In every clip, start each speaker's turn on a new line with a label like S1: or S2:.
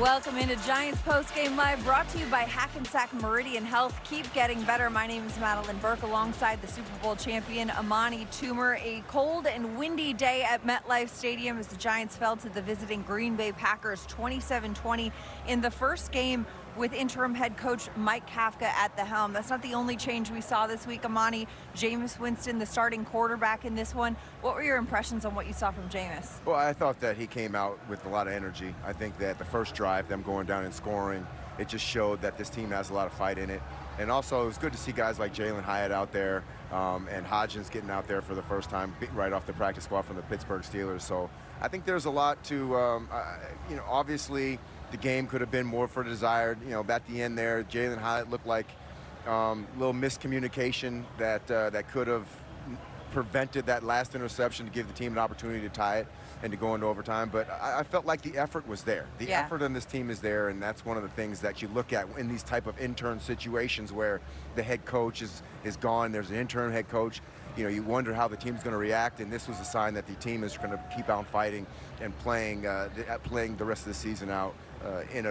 S1: Welcome into Giants Postgame Live, brought to you by Hackensack Meridian Health. Keep getting better. My name is Madeline Burke, alongside the Super Bowl champion Amani Toomer. A cold and windy day at MetLife Stadium as the Giants fell to the visiting Green Bay Packers 27-20 in the first game with interim head coach Mike Kafka at the helm. That's not the only change we saw this week, Amani. Jameis Winston, the starting quarterback in this one. What were your impressions on what you saw from Jameis?
S2: Well, I thought that he came out with a lot of energy. I think that the first drive, them going down and scoring, it just showed that this team has a lot of fight in it. And also, it was good to see guys like Jalen Hyatt out there and Hodgins getting out there for the first time right off the practice squad from the Pittsburgh Steelers. So I think there's a lot to, obviously, the game could have been more for desired. At the end there, Jalen Hyatt looked like a little miscommunication that could have prevented that last interception to give the team an opportunity to tie it and to go into overtime. But I felt like the effort was there. The effort on this team is there, and that's one of the things that you look at in these type of intern situations where the head coach is gone. There's an interim head coach. You wonder how the team's going to react, and this was a sign that the team is going to keep on fighting and playing the rest of the season out in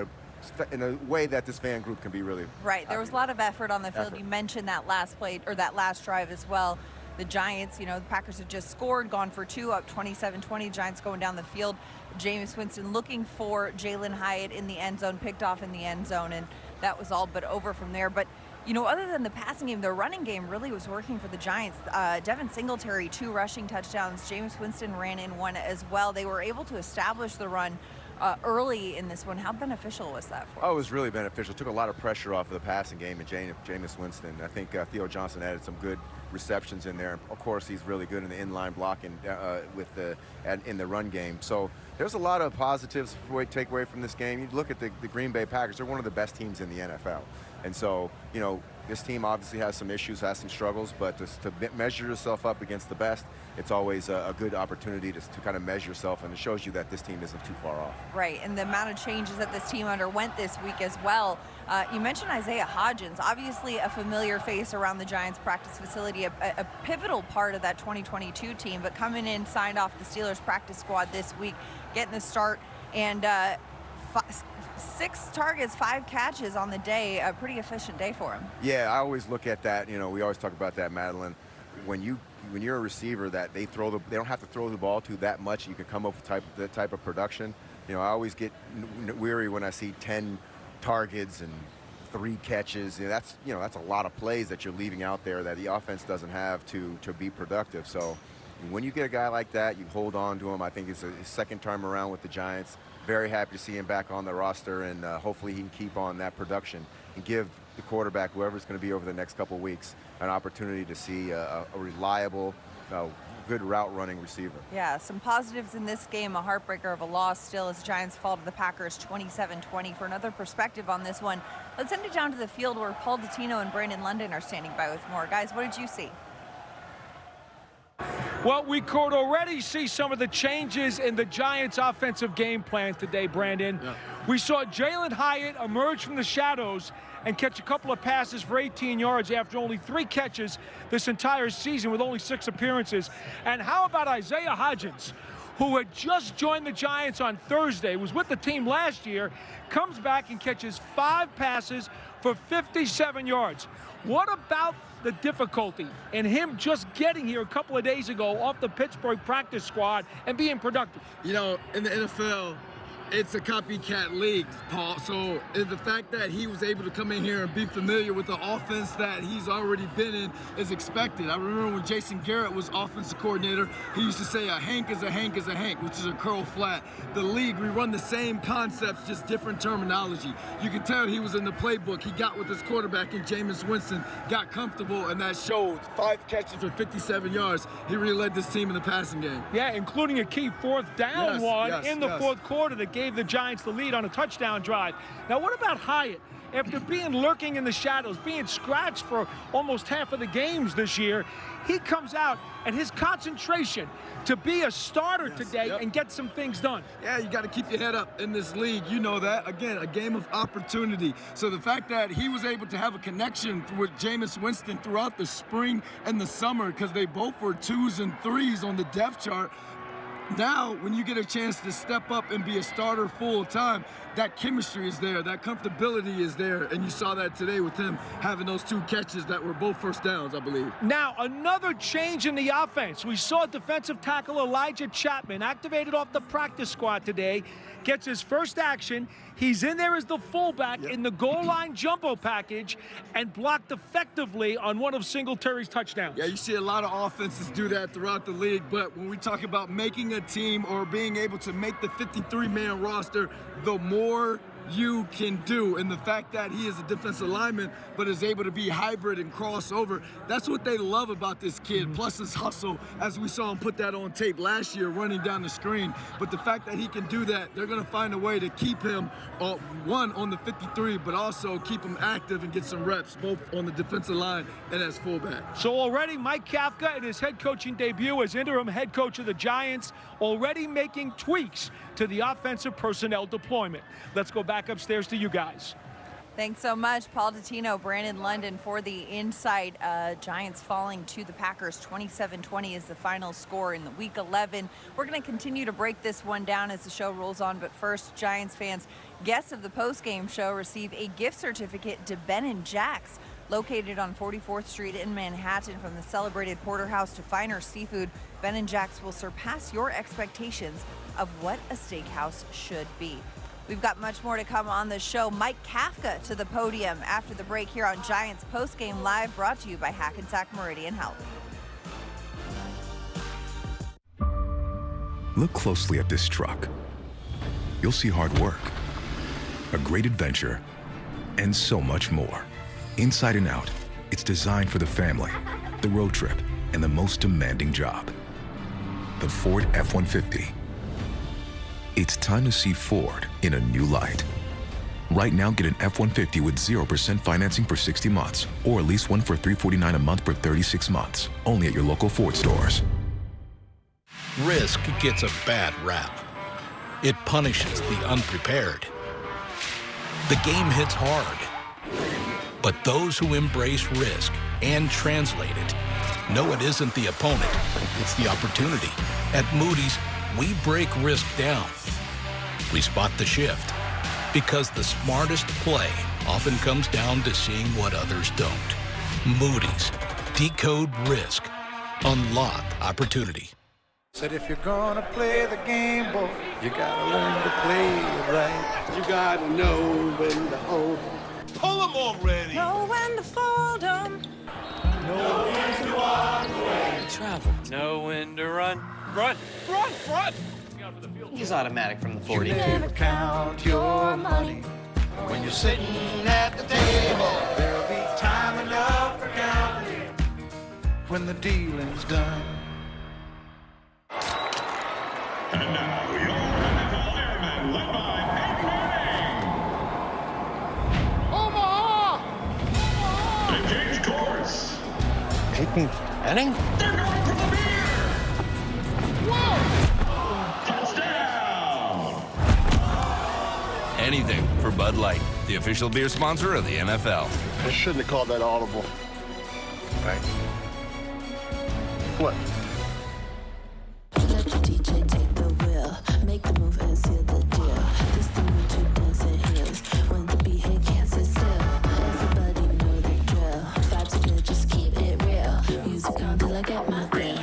S2: a way that this fan group can be really
S1: right. There was a lot of effort on the field.
S2: Effort.
S1: You mentioned that last play or that last drive as well. The Giants, the Packers had just scored, gone for two, up 27-20. Giants going down the field. Jameis Winston looking for Jalen Hyatt in the end zone, picked off in the end zone, and that was all but over from there. But other than the passing game, the running game really was working for the Giants. Devin Singletary, 2 rushing touchdowns. Jameis Winston ran in 1 as well. They were able to establish the run early in this one. How beneficial was that for us?
S2: Oh, it was really beneficial. Took a lot of pressure off of the passing game and Jameis Winston. I think Theo Johnson added some good receptions in there. Of course, he's really good in the inline blocking in the run game. So there's a lot of positives to take away from this game. You look at the Green Bay Packers; they're one of the best teams in the NFL. And so, this team obviously has some issues, has some struggles, but to measure yourself up against the best, it's always a good opportunity to kind of measure yourself, and it shows you that this team isn't too far off.
S1: Right, and the amount of changes that this team underwent this week as well. You mentioned Isaiah Hodgins, obviously a familiar face around the Giants practice facility, a pivotal part of that 2022 team, but coming in, signed off the Steelers practice squad this week, getting the start, and 6 targets, 5 catches on the day. A pretty efficient day for him. Yeah,
S2: I always look at that. We always talk about that, Madeline. When you're a receiver that they don't have to throw the ball to that much, you can come up with that type of production. I always get weary when I see 10 targets and 3 catches. That's a lot of plays that you're leaving out there that the offense doesn't have to be productive. So when you get a guy like that, you hold on to him. I think it's his second time around with the Giants. Very happy to see him back on the roster, and hopefully he can keep on that production and give the quarterback, whoever it's going to be over the next couple of weeks, an opportunity to see a reliable, good route-running receiver.
S1: Yeah, some positives in this game, a heartbreaker of a loss still as Giants fall to the Packers 27-20. For another perspective on this one, let's send it down to the field where Paul Dottino and Brandon London are standing by with more. Guys, what did you see?
S3: Well, we could already see some of the changes in the Giants' offensive game plan today, Brandon. Yeah. We saw Jalen Hyatt emerge from the shadows and catch a couple of passes for 18 yards after only 3 catches this entire season with only 6 appearances. And how about Isaiah Hodgins, who had just joined the Giants on Thursday, was with the team last year, comes back and catches 5 passes for 57 yards. What about the difficulty in him just getting here a couple of days ago off the Pittsburgh practice squad and being productive?
S4: In the NFL, it's a copycat league, Paul. So the fact that he was able to come in here and be familiar with the offense that he's already been in is expected. I remember when Jason Garrett was offensive coordinator, he used to say a hank is a hank is a hank, which is a curl flat. The league, we run the same concepts, just different terminology. You can tell he was in the playbook. He got with his quarterback in Jameis Winston, got comfortable, and that showed. 5 catches for 57 yards. He really led this team in the passing game.
S3: Yeah, including a key 4th down in the 4th quarter that gave the Giants the lead on a touchdown drive. Now, what about Hyatt? After being lurking in the shadows, being scratched for almost half of the games this year, he comes out, and his concentration to be a starter today and get some things done.
S4: Yeah, you got to keep your head up in this league. You know that. Again, a game of opportunity. So the fact that he was able to have a connection with Jameis Winston throughout the spring and the summer, because they both were 2s and 3s on the depth chart, now when you get a chance to step up and be a starter full time, that chemistry is there, that comfortability is there, and you saw that today with him having those 2 catches that were both first downs, I believe.
S3: Now, another change in the offense. We saw defensive tackle Elijah Chapman activated off the practice squad today, gets his first action. He's in there as the fullback in the goal line jumbo package and blocked effectively on one of Singletary's touchdowns.
S4: Yeah, you see a lot of offenses do that throughout the league, but when we talk about making a team or being able to make the 53-man roster, the more you can do, and the fact that he is a defensive lineman but is able to be hybrid and cross over, that's what they love about this kid, plus his hustle, as we saw him put that on tape last year running down the screen. But the fact that he can do that, they're going to find a way to keep him one on the 53, but also keep him active and get some reps both on the defensive line and as fullback.
S3: So already Mike Kafka in his head coaching debut as interim head coach of the Giants, already making tweaks to the offensive personnel deployment. Let's go back upstairs to you guys.
S1: Thanks so much, Paul Dottino, Brandon London for the insight. Giants falling to the Packers 27-20 is the final score in the Week 11. We're going to continue to break this one down as the show rolls on, but first, Giants fans, guests of the postgame show receive a gift certificate to Ben & Jack's, located on 44th Street in Manhattan. From the celebrated porterhouse to finer seafood, Ben & Jack's will surpass your expectations of what a steakhouse should be. We've got much more to come on the show. Mike Kafka to the podium after the break here on Giants Postgame Live, brought to you by Hackensack Meridian Health.
S5: Look closely at this truck. You'll see hard work, a great adventure, and so much more. Inside and out, it's designed for the family, the road trip, and the most demanding job. The Ford F-150. It's time to see Ford in a new light. Right now, get an F-150 with 0% financing for 60 months, or lease one for $349 a month for 36 months. Only at your local Ford stores.
S6: Risk gets a bad rap. It punishes the unprepared. The game hits hard. But those who embrace risk and translate it know it isn't the opponent, it's the opportunity. At Moody's, we break risk down. We spot the shift, because the smartest play often comes down to seeing what others don't. Moody's, decode risk, unlock opportunity.
S7: Said if you're gonna play the game, boy, you gotta learn to play it right.
S8: You gotta know when to hold 'em.
S7: Pull 'em already.
S9: Know when to fold 'em.
S7: Know when to walk away.
S9: Travel.
S10: Know when to run. Run, run, run!
S9: He's automatic from the 40.
S7: You never count your money when you're sitting at the table. There'll be time enough for counting when the dealing's done.
S11: And now, your NFL Airmen, led by Peyton Manning. Omaha! They changed course.
S9: Peyton Manning?
S11: They're going for the beer! Whoa! Touchdown!
S12: Anything for Bud Light, the official beer sponsor of the NFL.
S8: I shouldn't have called that audible.
S12: Right.
S8: What?
S13: Let the DJ take the wheel, make the move and seal the deal. This the move to dancing heels. When the beat hit, can't sit still. Everybody know the drill. Vibes are good, just keep it real. Music on till I get my thrill.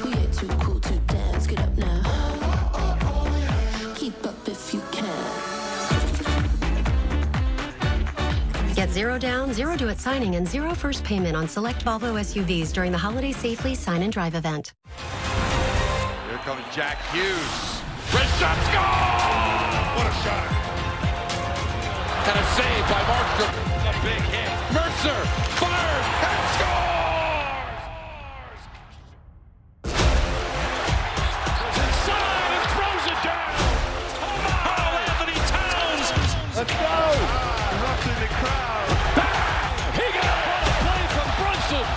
S13: We ain't too cool to dance. Get up now. Keep up if you can.
S14: Get $0 down, $0 due at signing, and $0 first payment on select Volvo SUVs during the Holiday Safely Sign and Drive event.
S12: Here comes Jack Hughes. Wrist shot, score! What a shot. And a save by Markstrom. A big hit. Mercer fires and scores! Inside and throws it down. Oh, Anthony Towns.
S7: Let's go! Erupting the crowd.
S12: He got a play from Brunson.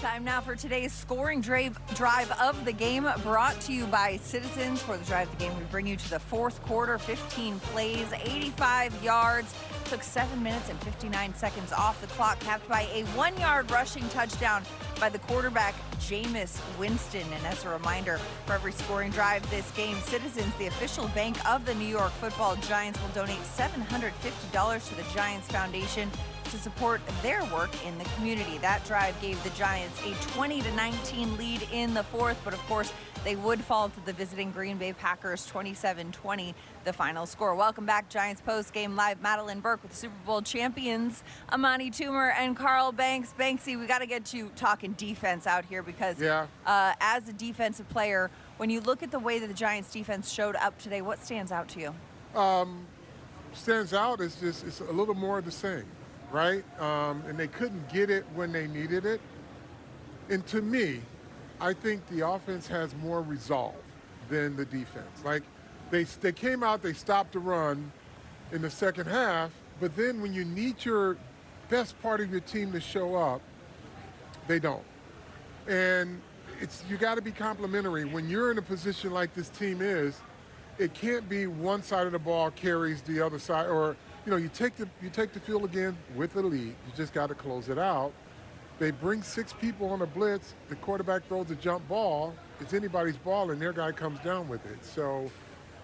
S1: Time now now for today's scoring drive of the game, brought to you by Citizens. For the drive of the game, we bring you to the fourth quarter, 15 plays, 85 yards. Took 7 minutes and 59 seconds off the clock, capped by a 1-yard rushing touchdown by the quarterback, Jameis Winston. And as a reminder, for every scoring drive this game, Citizens, the official bank of the New York Football Giants, will donate $750 to the Giants Foundation to support their work in the community. That drive gave the Giants a 20-19 lead in the fourth, but of course, they would fall to the visiting Green Bay Packers, 27-20, the final score. Welcome back, Giants Post-Game Live. Madeline Burke with the Super Bowl champions, Amani Toomer and Carl Banks. Banksy, we got to get you talking defense out here because as a defensive player, when you look at the way that the Giants defense showed up today, what stands out to you?
S15: Stands out is just it's a little more of the same, right? And they couldn't get it when they needed it. And to me, I think the offense has more resolve than the defense. Like, they came out, they stopped the run in the second half, but then when you need your best part of your team to show up, they don't. And you got to be complimentary. When you're in a position like this team is, it can't be one side of the ball carries the other side, or you take the field again with the lead. You just got to close it out. They bring 6 people on a blitz. The quarterback throws a jump ball. It's anybody's ball, and their guy comes down with it. So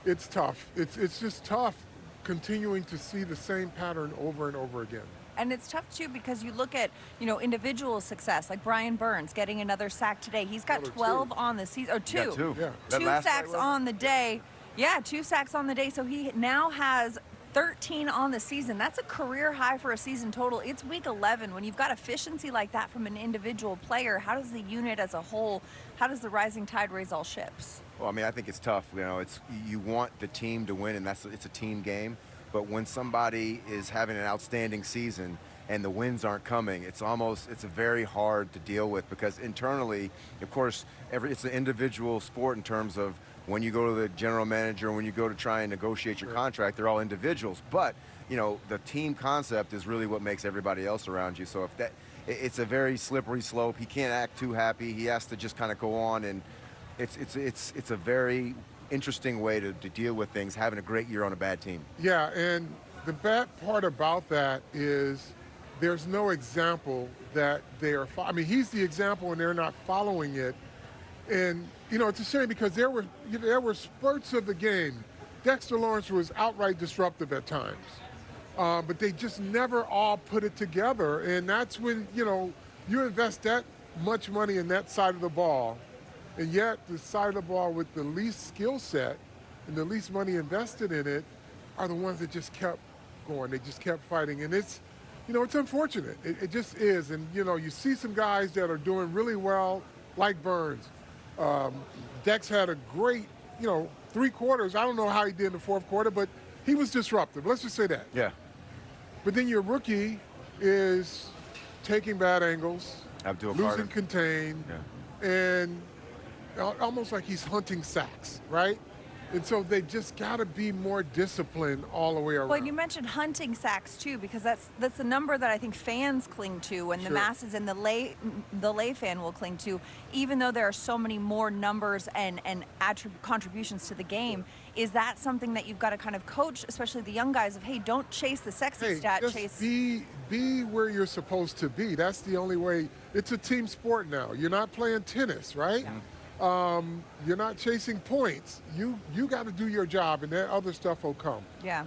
S15: it's tough. It's just tough continuing to see the same pattern over and over again.
S1: And it's tough, too, because you look at, individual success, like Brian Burns getting another sack today. He's got 12 on the season, or 2.
S2: Yeah, 2. Yeah.
S1: 2 sacks on the day. Yeah, 2 sacks on the day. So he now has 13 on the season. That's a career high for a season total. It's week 11. When you've got efficiency like that from an individual player, how does the unit as a whole, how does the rising tide raise all ships?
S2: Well, I mean, I think it's tough. You want the team to win, and it's a team game. But when somebody is having an outstanding season and the wins aren't coming, it's very hard to deal with, because internally, of course, it's an individual sport in terms of when you go to the general manager, when you go to try and negotiate your contract, they're all individuals. But, the team concept is really what makes everybody else around you. So it's a very slippery slope. He can't act too happy. He has to just kind of go on, and it's a very interesting way to deal with things, having a great year on a bad team.
S15: Yeah, and the bad part about that is there's no example that they are he's the example and they're not following it. And, it's a shame, because there were spurts of the game. Dexter Lawrence was outright disruptive at times. But they just never all put it together. And that's when, you invest that much money in that side of the ball, and yet the side of the ball with the least skill set and the least money invested in it are the ones that just kept going. They just kept fighting. And it's unfortunate. It just is. And, you see some guys that are doing really well, like Burns. Dex had a great, 3 quarters. I don't know how he did in the fourth quarter, but he was disruptive. Let's just say that.
S2: Yeah.
S15: But then your rookie is taking bad angles, losing contain, and almost like he's hunting sacks, right? And so they just got to be more disciplined all the way around.
S1: Well, you mentioned hunting sacks, too, because that's the number that I think fans cling to, and the masses and the lay fan will cling to, even though there are so many more numbers and contributions to the game. Is that something that you've got to kind of coach, especially the young guys, of, hey, don't chase the sexy stat,
S15: just be where you're supposed to be. That's the only way. It's a team sport now. You're not playing tennis, right? Yeah. You're not chasing points. You got to do your job, and that other stuff will come.
S1: Yeah.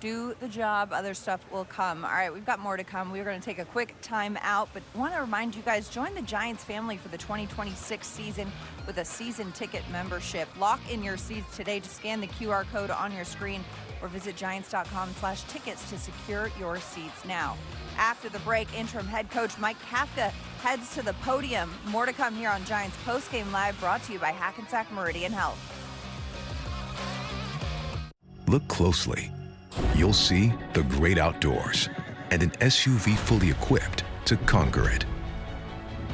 S1: Do the job, other stuff will come. All right, we've got more to come. We're going to take a quick time out, but want to remind you guys, join the Giants family for the 2026 season with a season ticket membership. Lock in your seats today. Just scan the QR code on your screen or visit giants.com/tickets to secure your seats now. After the break, interim head coach Mike Kafka heads to the podium. More to come here on Giants Postgame Live, brought to you by Hackensack Meridian Health.
S5: Look closely. You'll see the great outdoors and an SUV fully equipped to conquer it.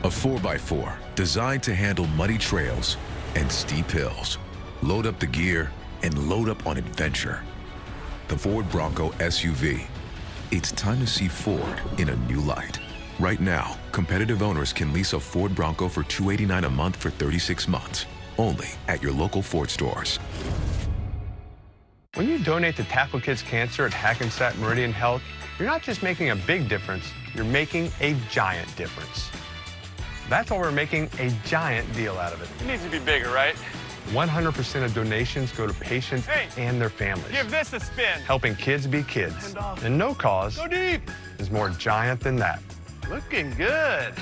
S5: A 4x4 designed to handle muddy trails and steep hills. Load up the gear and load up on adventure. The Ford Bronco SUV. It's time to see Ford in a new light. Right now, competitive owners can lease a Ford Bronco for $289 a month for 36 months, only at your local Ford stores.
S16: When you donate to Tackle Kids Cancer at Hackensack Meridian Health, you're not just making a big difference, you're making a giant difference. That's why we're making a giant deal out of it.
S10: It needs to be bigger, right?
S16: 100% of donations go to patients and their families.
S10: Give this a spin.
S16: Helping kids be kids. And no cause
S10: Go deep.
S16: is more giant than that.
S10: Looking good.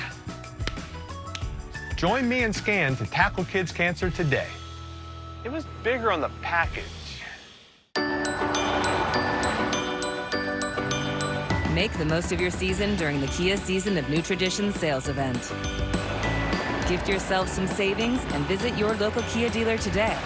S16: Join me and Scan to tackle kids cancer today.
S10: It was bigger on the package.
S17: Make the most of your season during the Kia Season of New Traditions sales event. Gift yourself some savings and visit your local Kia dealer today.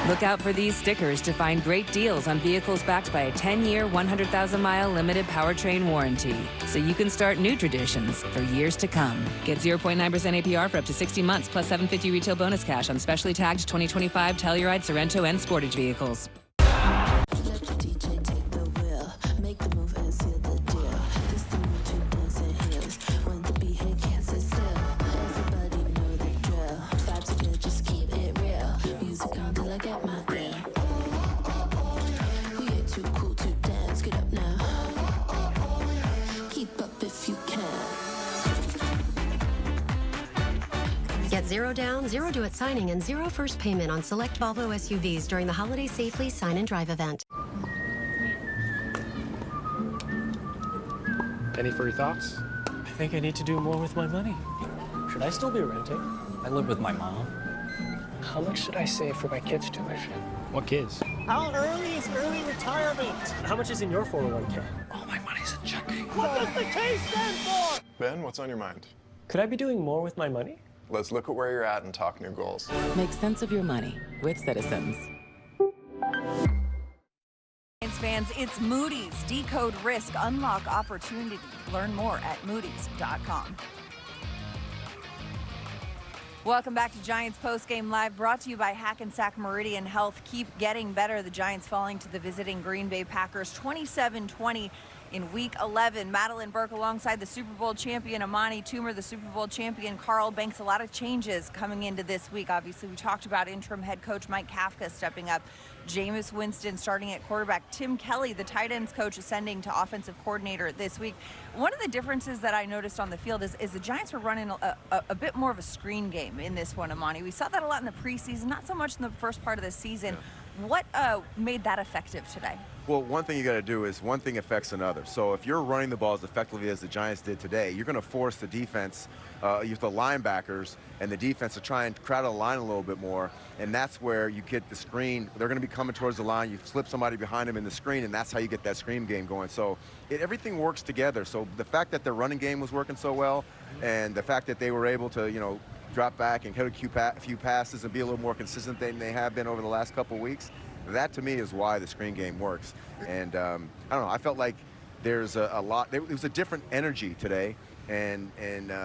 S17: Look out for these stickers to find great deals on vehicles backed by a 10-year, 100,000-mile limited powertrain warranty, so you can start new traditions for years to come. Get 0.9% APR for up to 60 months, plus $750 retail bonus cash on specially tagged 2025 Telluride, Sorrento, and Sportage vehicles.
S14: Get 0 down, 0 due at signing, and 0 first payment on select Volvo SUVs during the Holiday Safely Sign and Drive event.
S18: Any further thoughts?
S19: I think I need to do more with my money. Should I still be renting?
S9: I live with my mom.
S19: How much should I save for my kids' tuition?
S18: What kids?
S19: How early is early retirement? How much is in your 401k?
S9: All my money's in checking.
S19: What does the K stand for?
S20: Ben, what's on your mind?
S19: Could I be doing more with my money?
S20: Let's look at where you're at and talk new goals.
S17: Make sense of your money with Citizens.
S1: Fans, it's Moody's. Decode risk, unlock opportunity. Learn more at moodys.com. Welcome back to Giants Postgame Live, brought to you by Hackensack Meridian Health. Keep getting better. The Giants falling to the visiting Green Bay Packers 27-20 in Week 11. Madeline Burke alongside the Super Bowl champion Amani Toomer, the Super Bowl champion Carl Banks. A lot of changes coming into this week. Obviously, we talked about interim head coach Mike Kafka stepping up. Jameis Winston starting at quarterback. Tim Kelly, the tight ends coach, ascending to offensive coordinator this week. One of the differences that I noticed on the field is the Giants were running a bit more of a screen game in this one, Amani. We saw that a lot in the preseason, not so much in the first part of the season. Yeah. What made that effective today?
S2: Well, one thing you got to do is one thing affects another. So if you're running the ball as effectively as the Giants did today, you're going to force the defense, the linebackers and the defense to try and crowd the line a little bit more. And that's where you get the screen. They're going to be coming towards the line. You slip somebody behind them in the screen, and that's how you get that screen game going. So everything works together. So the fact that their running game was working so well, and the fact that they were able to, drop back and hit a few passes and be a little more consistent than they have been over the last couple of weeks, that to me is why the screen game works. And I don't know, I felt like there's a lot, there was a different energy today, and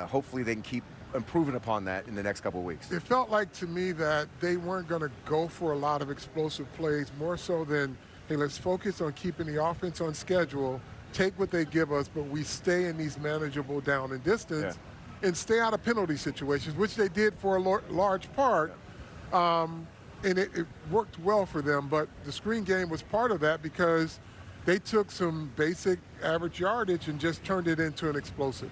S2: hopefully they can keep improving upon that in the next couple of weeks.
S15: It felt like to me that they weren't going to go for a lot of explosive plays, more so than, hey, let's focus on keeping the offense on schedule, take what they give us, but we stay in these manageable down and distance and stay out of penalty situations, which they did for a large part. And it worked well for them, but the screen game was part of that because they took some basic average yardage and just turned it into an explosive.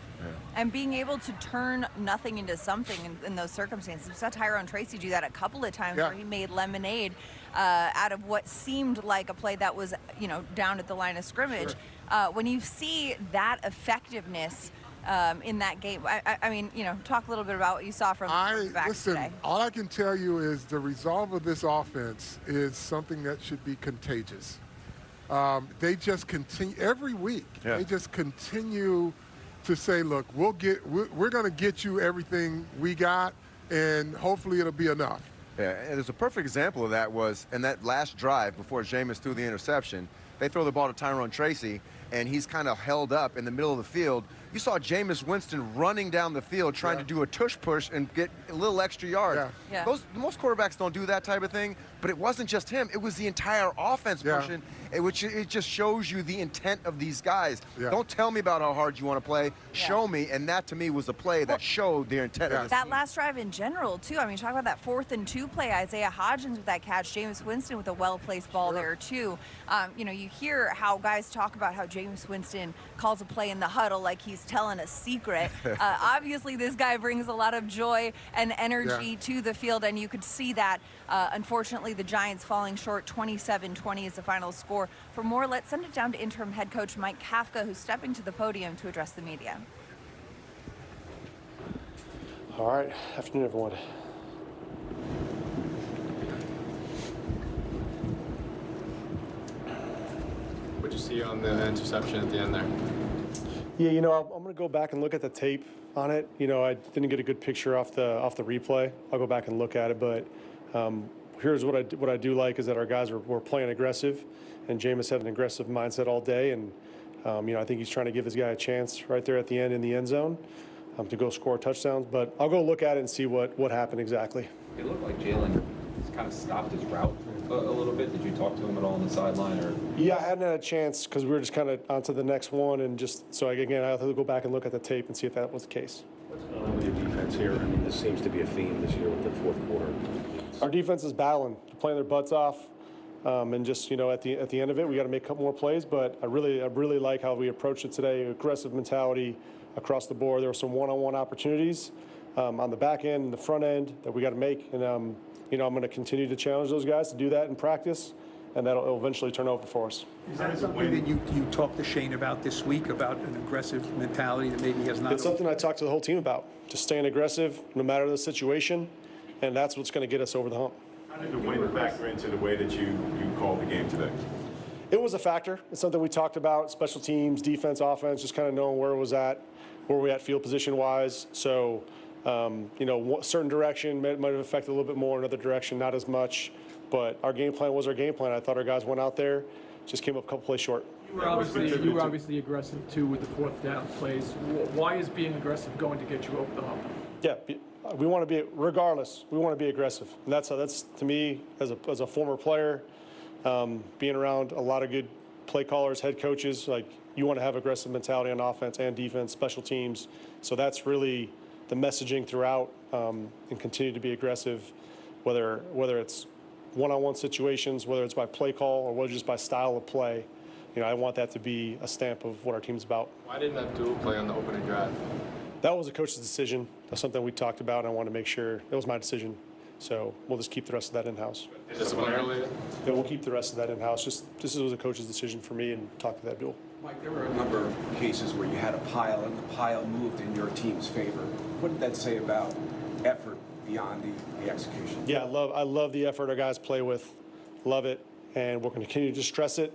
S1: And being able to turn nothing into something in those circumstances. We saw Tyrone Tracy do that a couple of times where he made lemonade out of what seemed like a play that was, down at the line of scrimmage. When you see that effectiveness in that game, I mean, talk a little bit about what you saw from the backs today.
S15: All I can tell you is the resolve of this offense is something that should be contagious. They just continue every week. Yeah. They just continue to say, look, we're going to get you everything we got, and hopefully it'll be enough.
S2: Yeah, and there's a perfect example of that was in that last drive before Jameis threw the interception. They throw the ball to Tyrone Tracy, and he's kind of held up in the middle of the field. You saw Jameis Winston running down the field trying to do a tush push and get a little extra yards. Most quarterbacks don't do that type of thing, but it wasn't just him. It was the entire offense pushing, which it just shows you the intent of these guys. Don't tell me about how hard you want to play. Show me, and that to me was a play that showed their intent of this
S1: That
S2: team.
S1: last drive in general, too. I mean, talk about that 4th and 2 play. Isaiah Hodgins with that catch. Jameis Winston with a well-placed ball there, too. You know, you hear how guys talk about how Jameis Winston calls a play in the huddle like he's telling a secret. Obviously, this guy brings a lot of joy and energy to the field, and you could see that. Unfortunately, the Giants falling short, 27-20 is the final score. For more, let's send it down to interim head coach Mike Kafka, who's stepping to the podium to address the media.
S18: All right, afternoon, everyone.
S20: What'd you see on the interception at the end there?
S18: Yeah, you know, I'm going to go back and look at the tape on it. You know, I didn't get a good picture off the replay. I'll go back and look at it, but here's what I do like is that our guys were playing aggressive, and Jameis had an aggressive mindset all day, and you know, I think he's trying to give his guy a chance right there at the end in the end zone to go score touchdowns. But I'll go look at it and see what happened exactly.
S21: It looked like Jalen kind of stopped his route a little bit. Did you talk to him at all on the sideline, or?
S18: Yeah, I hadn't had a chance because we were just kind of on to the next one, and just so again, I have to go back and look at the tape and see if that was the case.
S22: What's going on with your defense here? I mean, this seems to be a theme this year with the fourth quarter.
S18: Our defense is battling, they're playing their butts off, and just, you know, at the end of it, we got to make a couple more plays. But I really like how we approached it today. Aggressive mentality across the board. There were some one-on-one opportunities on the back end and the front end that we got to make, and you know, I'm going to continue to challenge those guys to do that in practice, and that'll eventually turn over for us.
S23: Is that something that you talked to Shane about this week, about an aggressive mentality that maybe he has not?
S18: It's something I talked to the whole team about, just staying aggressive no matter the situation, and that's what's going to get us over the hump.
S11: How did the win factor into the way that you called the game today?
S18: It was a factor. It's something we talked about, special teams, defense, offense, just kind of knowing where we at field position-wise. So, you know, certain direction might have affected a little bit more, another direction not as much. But our game plan was our game plan. I thought our guys went out there, just came up a couple plays short.
S3: You were obviously aggressive, too, with the 4th down plays. Why is being aggressive going to get you over the hump?
S18: Yeah, we want to be, regardless, we want to be aggressive. And that's to me, as a former player, being around a lot of good play callers, head coaches, like, you want to have aggressive mentality on offense and defense, special teams. So that's really the messaging throughout, and continue to be aggressive, whether it's one-on-one situations, whether it's by play call or whether just by style of play. You know, I want that to be a stamp of what our team's about.
S20: Why didn't Abdul play on the opening drive?
S18: That was a coach's decision. That's something we talked about, and I want to make sure it was my decision. So we'll just keep the rest of that in-house.
S20: Disciplinarily?
S18: Yeah, we'll keep the rest of that in-house. Just this was a coach's decision for me, and talk to Abdul.
S24: Mike, there were a number of cases where you had a pile, and the pile moved in your team's favor. What did that say about effort beyond the execution?
S18: Yeah, I love the effort our guys play with. Love it, and we're going to continue to stress it.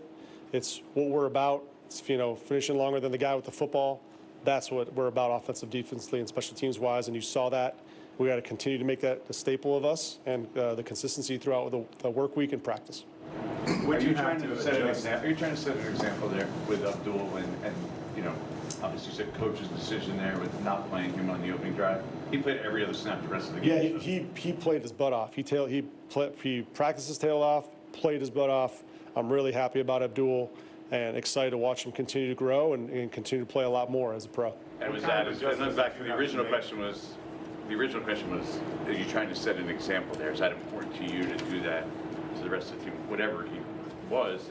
S18: It's what we're about. It's, you know, finishing longer than the guy with the football. That's what we're about, offensive, defensively, and special teams wise. And you saw that. We got to continue to make that a staple of us, and the consistency throughout the work week and practice.
S11: Are you trying to set an example there with Abdul and you know, obviously you said coach's decision there with not playing him on the opening drive? He played every other snap the rest of the game.
S18: Yeah, he played his butt off. He practiced his tail off, played his butt off. I'm really happy about Abdul and excited to watch him continue to grow and continue to play a lot more as a pro.
S11: And was that, and back to the original question was, are you trying to set an example there? Is that important to you to do that to the rest of the team? Whatever he was,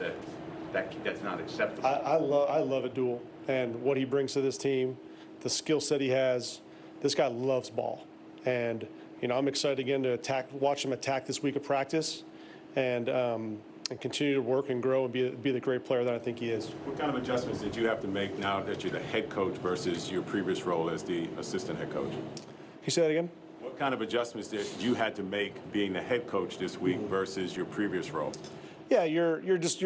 S11: that's not acceptable.
S18: I love Abdul and what he brings to this team, the skill set he has. This guy loves ball, and you know, I'm excited again to watch him attack this week of practice, and continue to work and grow and be the great player that I think he is.
S11: What kind of adjustments did you have to make now that you're the head coach versus your previous role as the assistant head coach?
S18: Can you say that again?
S11: What kind of adjustments did you had to make being the head coach this week versus your previous role?
S18: Yeah, you're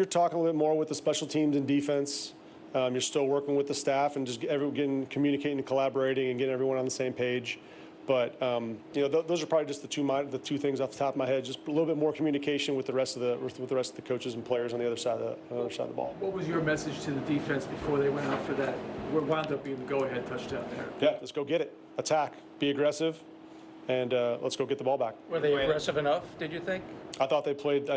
S18: talking a little bit more with the special teams and defense. You're still working with the staff and just communicating and collaborating and getting everyone on the same page. But those are probably just the two things off the top of my head. Just a little bit more communication with the rest of the coaches and players on the other side of the ball.
S23: What was your message to the defense before they went out for that? What wound up being the go-ahead touchdown there?
S18: Yeah, let's go get it. Attack. Be aggressive, and let's go get the ball back.
S23: Were they aggressive enough? Did you think?
S18: I thought they played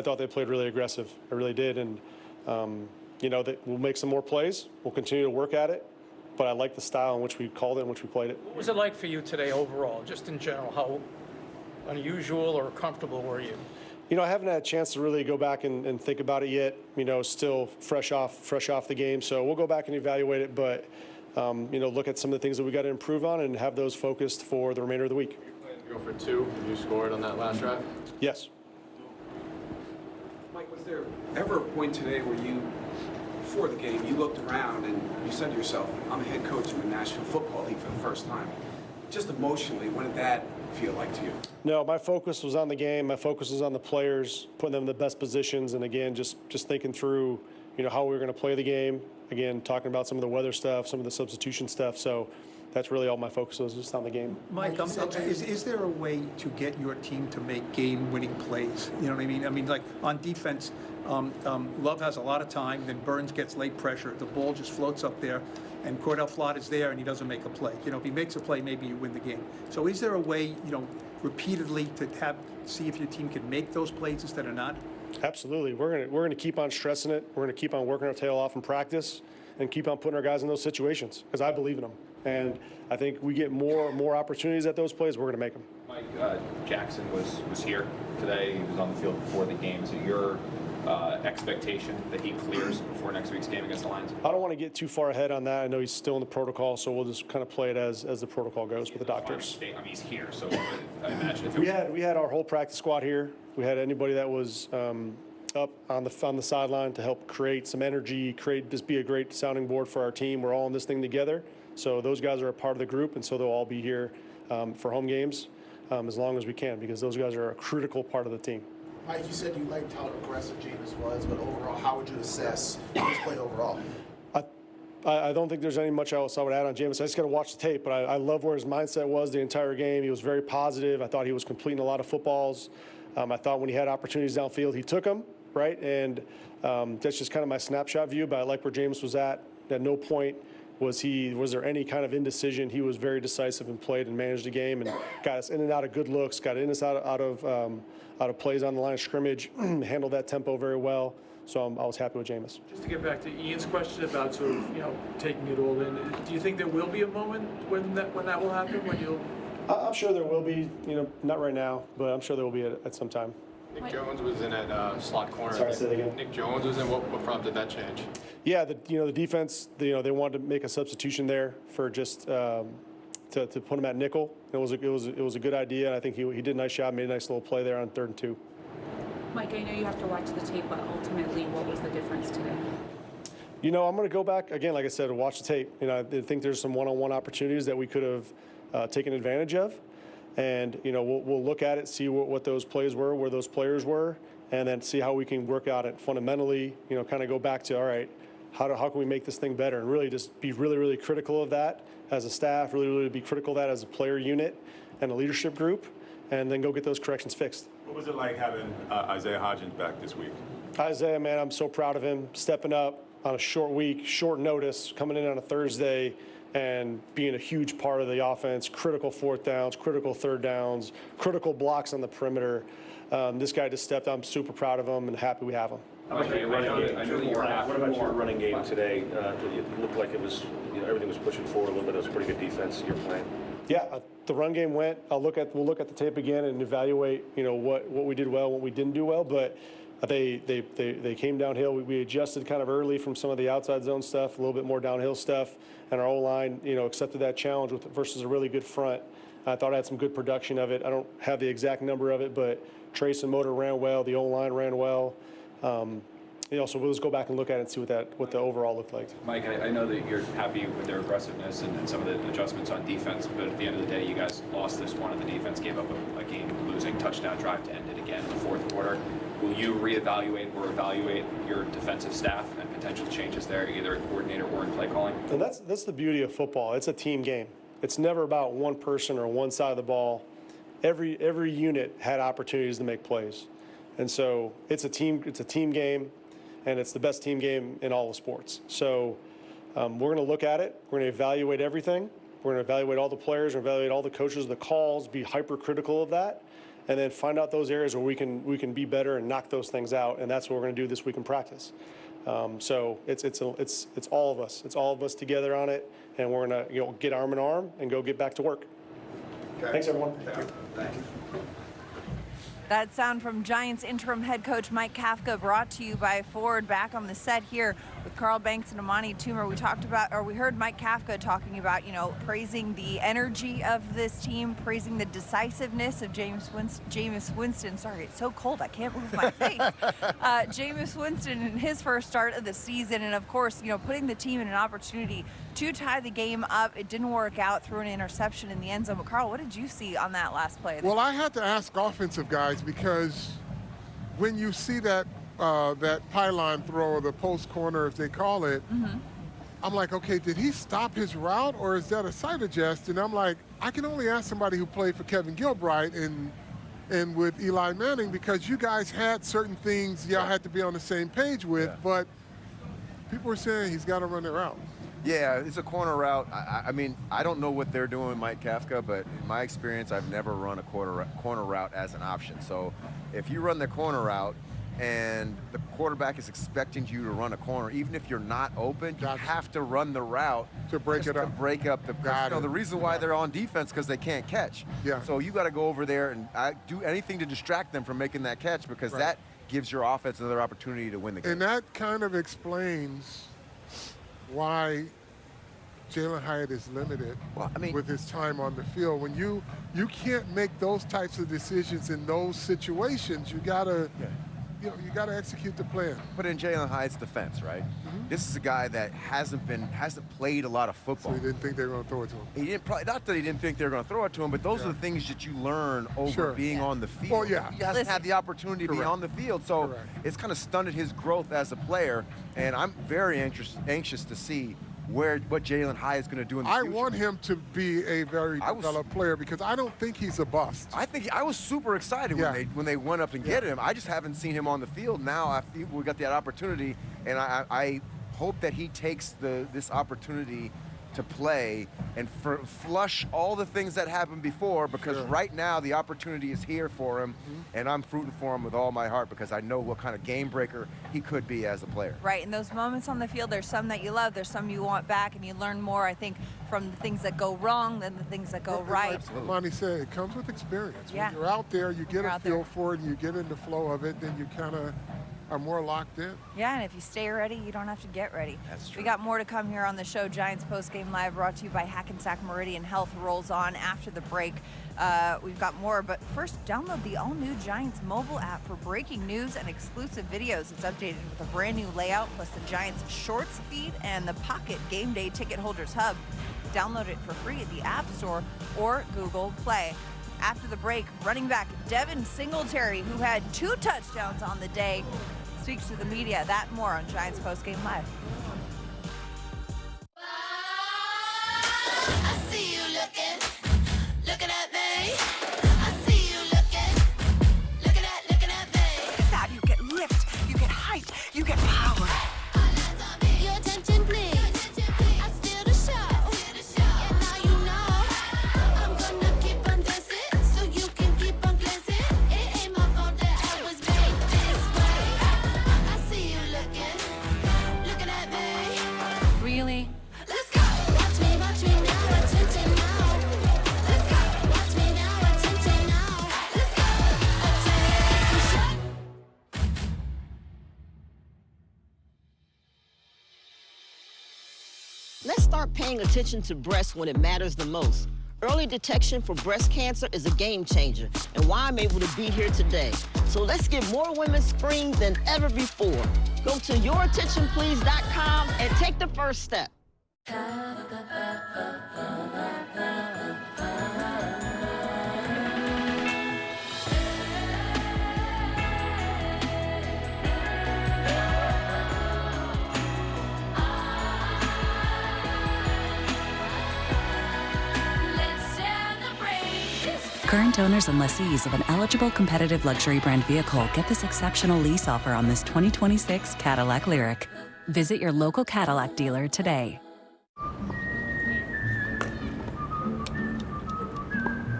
S18: really aggressive. I really did, and we'll make some more plays. We'll continue to work at it. But I like the style in which we called it, in which we played it.
S23: What was it like for you today overall, just in general? How unusual or comfortable were you?
S18: I haven't had a chance to really go back and think about it yet. Still fresh off the game. So we'll go back and evaluate it, but look at some of the things that we got to improve on and have those focused for the remainder of the week.
S20: You planning to go for 2? You scored on that last drive?
S18: Yes.
S24: Mike, was there ever a point today where you, before the game, you looked around and you said to yourself, I'm a head coach in the National Football League for the first time? Just emotionally, what did that feel like to you?
S18: No, my focus was on the game. My focus was on the players, putting them in the best positions, and again, just thinking through, how we were going to play the game. Again, talking about some of the weather stuff, some of the substitution stuff. So that's really all my focus was, just on the game.
S23: Mike, is there a way to get your team to make game-winning plays? You know what I mean? I mean, like on defense, Love has a lot of time, then Burns gets late pressure. The ball just floats up there, and Cordell Flott is there, and he doesn't make a play. If he makes a play, maybe you win the game. So is there a way, repeatedly to see if your team can make those plays instead of not?
S18: Absolutely. We're gonna keep on stressing it. We're gonna keep on working our tail off in practice and keep on putting our guys in those situations because I believe in them. And I think we get more opportunities at those plays, we're gonna make them.
S21: Mike, Jackson was here today. He was on the field before the game. Is it your expectation that he clears before next week's game against the Lions?
S18: I don't want to get too far ahead on that. I know he's still in the protocol, so we'll just kind of play it as the protocol goes with the doctors.
S21: I mean, he's here, so I imagine if it was...
S18: We had our whole practice squad here. We had anybody that was up on the sideline to help create some energy, just be a great sounding board for our team. We're all in this thing together, so those guys are a part of the group, and so they'll all be here for home games as long as we can because those guys are a critical part of the team.
S4: Mike, you said you liked how aggressive Jameis was, but overall, how would you assess his play overall?
S18: I don't think there's any much else I would add on Jameis. I just got to watch the tape, but I love where his mindset was the entire game. He was very positive. I thought he was completing a lot of footballs. I thought when he had opportunities downfield, he took them, right? And that's just kind of my snapshot view, but I like where Jameis was at. At no point was there any kind of indecision. He was very decisive and played and managed the game and got us in and out of good looks, got in and out of plays on the line of scrimmage, handled that tempo very well. So I was happy with Jameis.
S23: Just to get back to Ian's question about sort of, taking it all in, do you think there will be a moment when that will happen, when you'll...
S18: I'm sure there will be, not right now, but I'm sure there will be at some time.
S20: Nick Jones was in at slot corner.
S18: Sorry, say that again.
S20: Nick Jones was in. What prompted that change?
S18: Yeah, the defense, they wanted to make a substitution there for just to put him at nickel. It was a good idea, and I think he did a nice job, made a nice little play there on 3rd and 2.
S6: Mike, I know you have to watch the tape, but ultimately, what was the difference today?
S18: I'm going to go back again, like I said, to watch the tape. I think there's some one-on-one opportunities that we could have taken advantage of. And, we'll look at it, see what those plays were, where those players were, and then see how we can work out it fundamentally, kind of go back to, all right, how can we make this thing better? And really just be really, really critical of that as a staff, really, really be critical of that as a player unit and a leadership group, and then go get those corrections fixed.
S8: What was it like having Isaiah Hodgins back this week?
S18: Isaiah, man, I'm so proud of him, stepping up on a short week, short notice, coming in on a Thursday, and being a huge part of the offense, critical 4th downs, critical 3rd downs, critical blocks on the perimeter. This guy just stepped up. I'm super proud of him and happy we have him.
S22: What about your running game today? It looked like it was, everything was pushing forward a little bit. It was a pretty good defense you're playing.
S18: Yeah, the run game went. We'll look at the tape again and evaluate, what we did well, what we didn't do well. But they came downhill. We adjusted kind of early from some of the outside zone stuff, a little bit more downhill stuff, and our O-line, accepted that challenge versus a really good front. I thought I had some good production of it. I don't have the exact number of it, but Trace and Motor ran well. The O-line ran well. So we'll just go back and look at it and see what the overall looked like.
S21: Mike, I know that you're happy with their aggressiveness and some of the adjustments on defense, but at the end of the day, you guys lost this one, and the defense gave up a game-losing touchdown drive to end it again in the 4th quarter. Will you reevaluate or evaluate your defensive staff and potential changes there, either at coordinator or in play calling?
S18: And that's the beauty of football. It's a team game. it's never about one person or one side of the ball. Every unit had opportunities to make plays. And so it's a team game, and it's the best team game in all of sports. So we're going to look at it. We're going to evaluate everything. We're going to evaluate all the players, evaluate all the coaches, the calls, be hypercritical of that, and then find out those areas where we can be better and knock those things out. And that's what we're going to do this week in practice. So it's all of us. It's all of us together on it, and we're going to get arm in arm and go get back to work. Okay. Thanks, everyone.
S24: Thank you.
S1: That sound from Giants interim head coach Mike Kafka, brought to you by Ford. Back on the set here with Carl Banks and Amani Toomer. We heard Mike Kafka talking about, praising the energy of this team, praising the decisiveness of Jameis Winston. Sorry, it's so cold I can't move my face. Jameis Winston in his first start of the season, and of course, putting the team in an opportunity to tie the game up. It didn't work out, threw an interception in the end zone. But Carl, what did you see on that last play?
S15: Well, I had to ask offensive guys, because when you see that pylon throw, or the post corner, as they call it, I'm like, okay, did he stop his route, or is that a sight adjust? And I'm like, I can only ask somebody who played for Kevin Gilbride and with Eli Manning, because you guys had certain things y'all had to be on the same page with, but people were saying he's got to run the route.
S2: Yeah, it's a corner route. I mean, I don't know what they're doing, Mike Kafka, but in my experience, I've never run a corner route as an option. So if you run the corner route and the quarterback is expecting you to run a corner, even if you're not open, you have to run the route
S15: to break it up.
S2: To break up the reason why they're on defense, because they can't catch.
S15: Yeah.
S2: So you got to go over there and do anything to distract them from making that catch, because that gives your offense another opportunity to win the game.
S15: And that kind of explains why Jalen Hyatt is limited with his time on the field. When you can't make those types of decisions in those situations, you gotta execute the plan.
S2: But in Jalen Hyatt's defense, right? This is a guy that hasn't played a lot of football.
S15: So he didn't think they were going to throw it to him.
S2: He didn't not that he didn't think they were going to throw it to him, but those are the things that you learn over being on the field.
S15: Well, yeah.
S2: He hasn't had the opportunity to be on the field, so it's kind of stunted his growth as a player. And I'm very anxious to see what Jalen Hyatt's going to do in the future.
S15: I want him to be a very developed player, because I don't think he's a bust.
S2: I was super excited when they went up and get him. I just haven't seen him on the field. Now we got that opportunity, and I hope that he takes this opportunity to play and flush all the things that happened before, because right now the opportunity is here for him, and I'm rooting for him with all my heart, because I know what kind of game breaker he could be as a player.
S1: Right, and those moments on the field, there's some that you love, there's some you want back, and you learn more, I think, from the things that go wrong than the things that go right.
S15: Absolutely. Monty said it comes with experience.
S1: Yeah.
S15: When you're out there, you get a feel for it, and you get in the flow of it, then you kind of are more locked in.
S1: Yeah, and if you stay ready, you don't have to get ready.
S2: That's true.
S1: We got more to come here on the show. Giants Postgame Live, brought to you by Hackensack Meridian Health, rolls on after the break. We've got more, but first, download the all-new Giants mobile app for breaking news and exclusive videos. It's updated with a brand new layout, plus the Giants Shorts feed and the Pocket Game Day Ticket Holders Hub. Download it for free at the App Store or Google Play. After the break, running back Devin Singletary, who had 2 touchdowns on the day, speaks to the media. That and more on Giants Postgame Live.
S5: I see you looking at me. I see you looking at me.
S7: Look at that, you get lift, you get height, you get power.
S5: Your attention, please. I steal the show. And now you know I'm gonna keep on dancing, so you can keep on glancing. It ain't my fault that I was made this way. I see you looking at me.
S1: Really?
S5: Let's go. Watch me now, attention now. Let's go. Watch me now, attention now. Let's go. Attention.
S12: Let's start paying attention to breasts when it matters the most. Early detection for breast cancer is a game changer, and why I'm able to be here today. So let's get more women screened than ever before. Go to yourattentionplease.com and take the first step.
S10: current owners and lessees of an eligible competitive luxury brand vehicle get this exceptional lease offer on this 2026 Cadillac Lyriq. Visit your local Cadillac dealer today.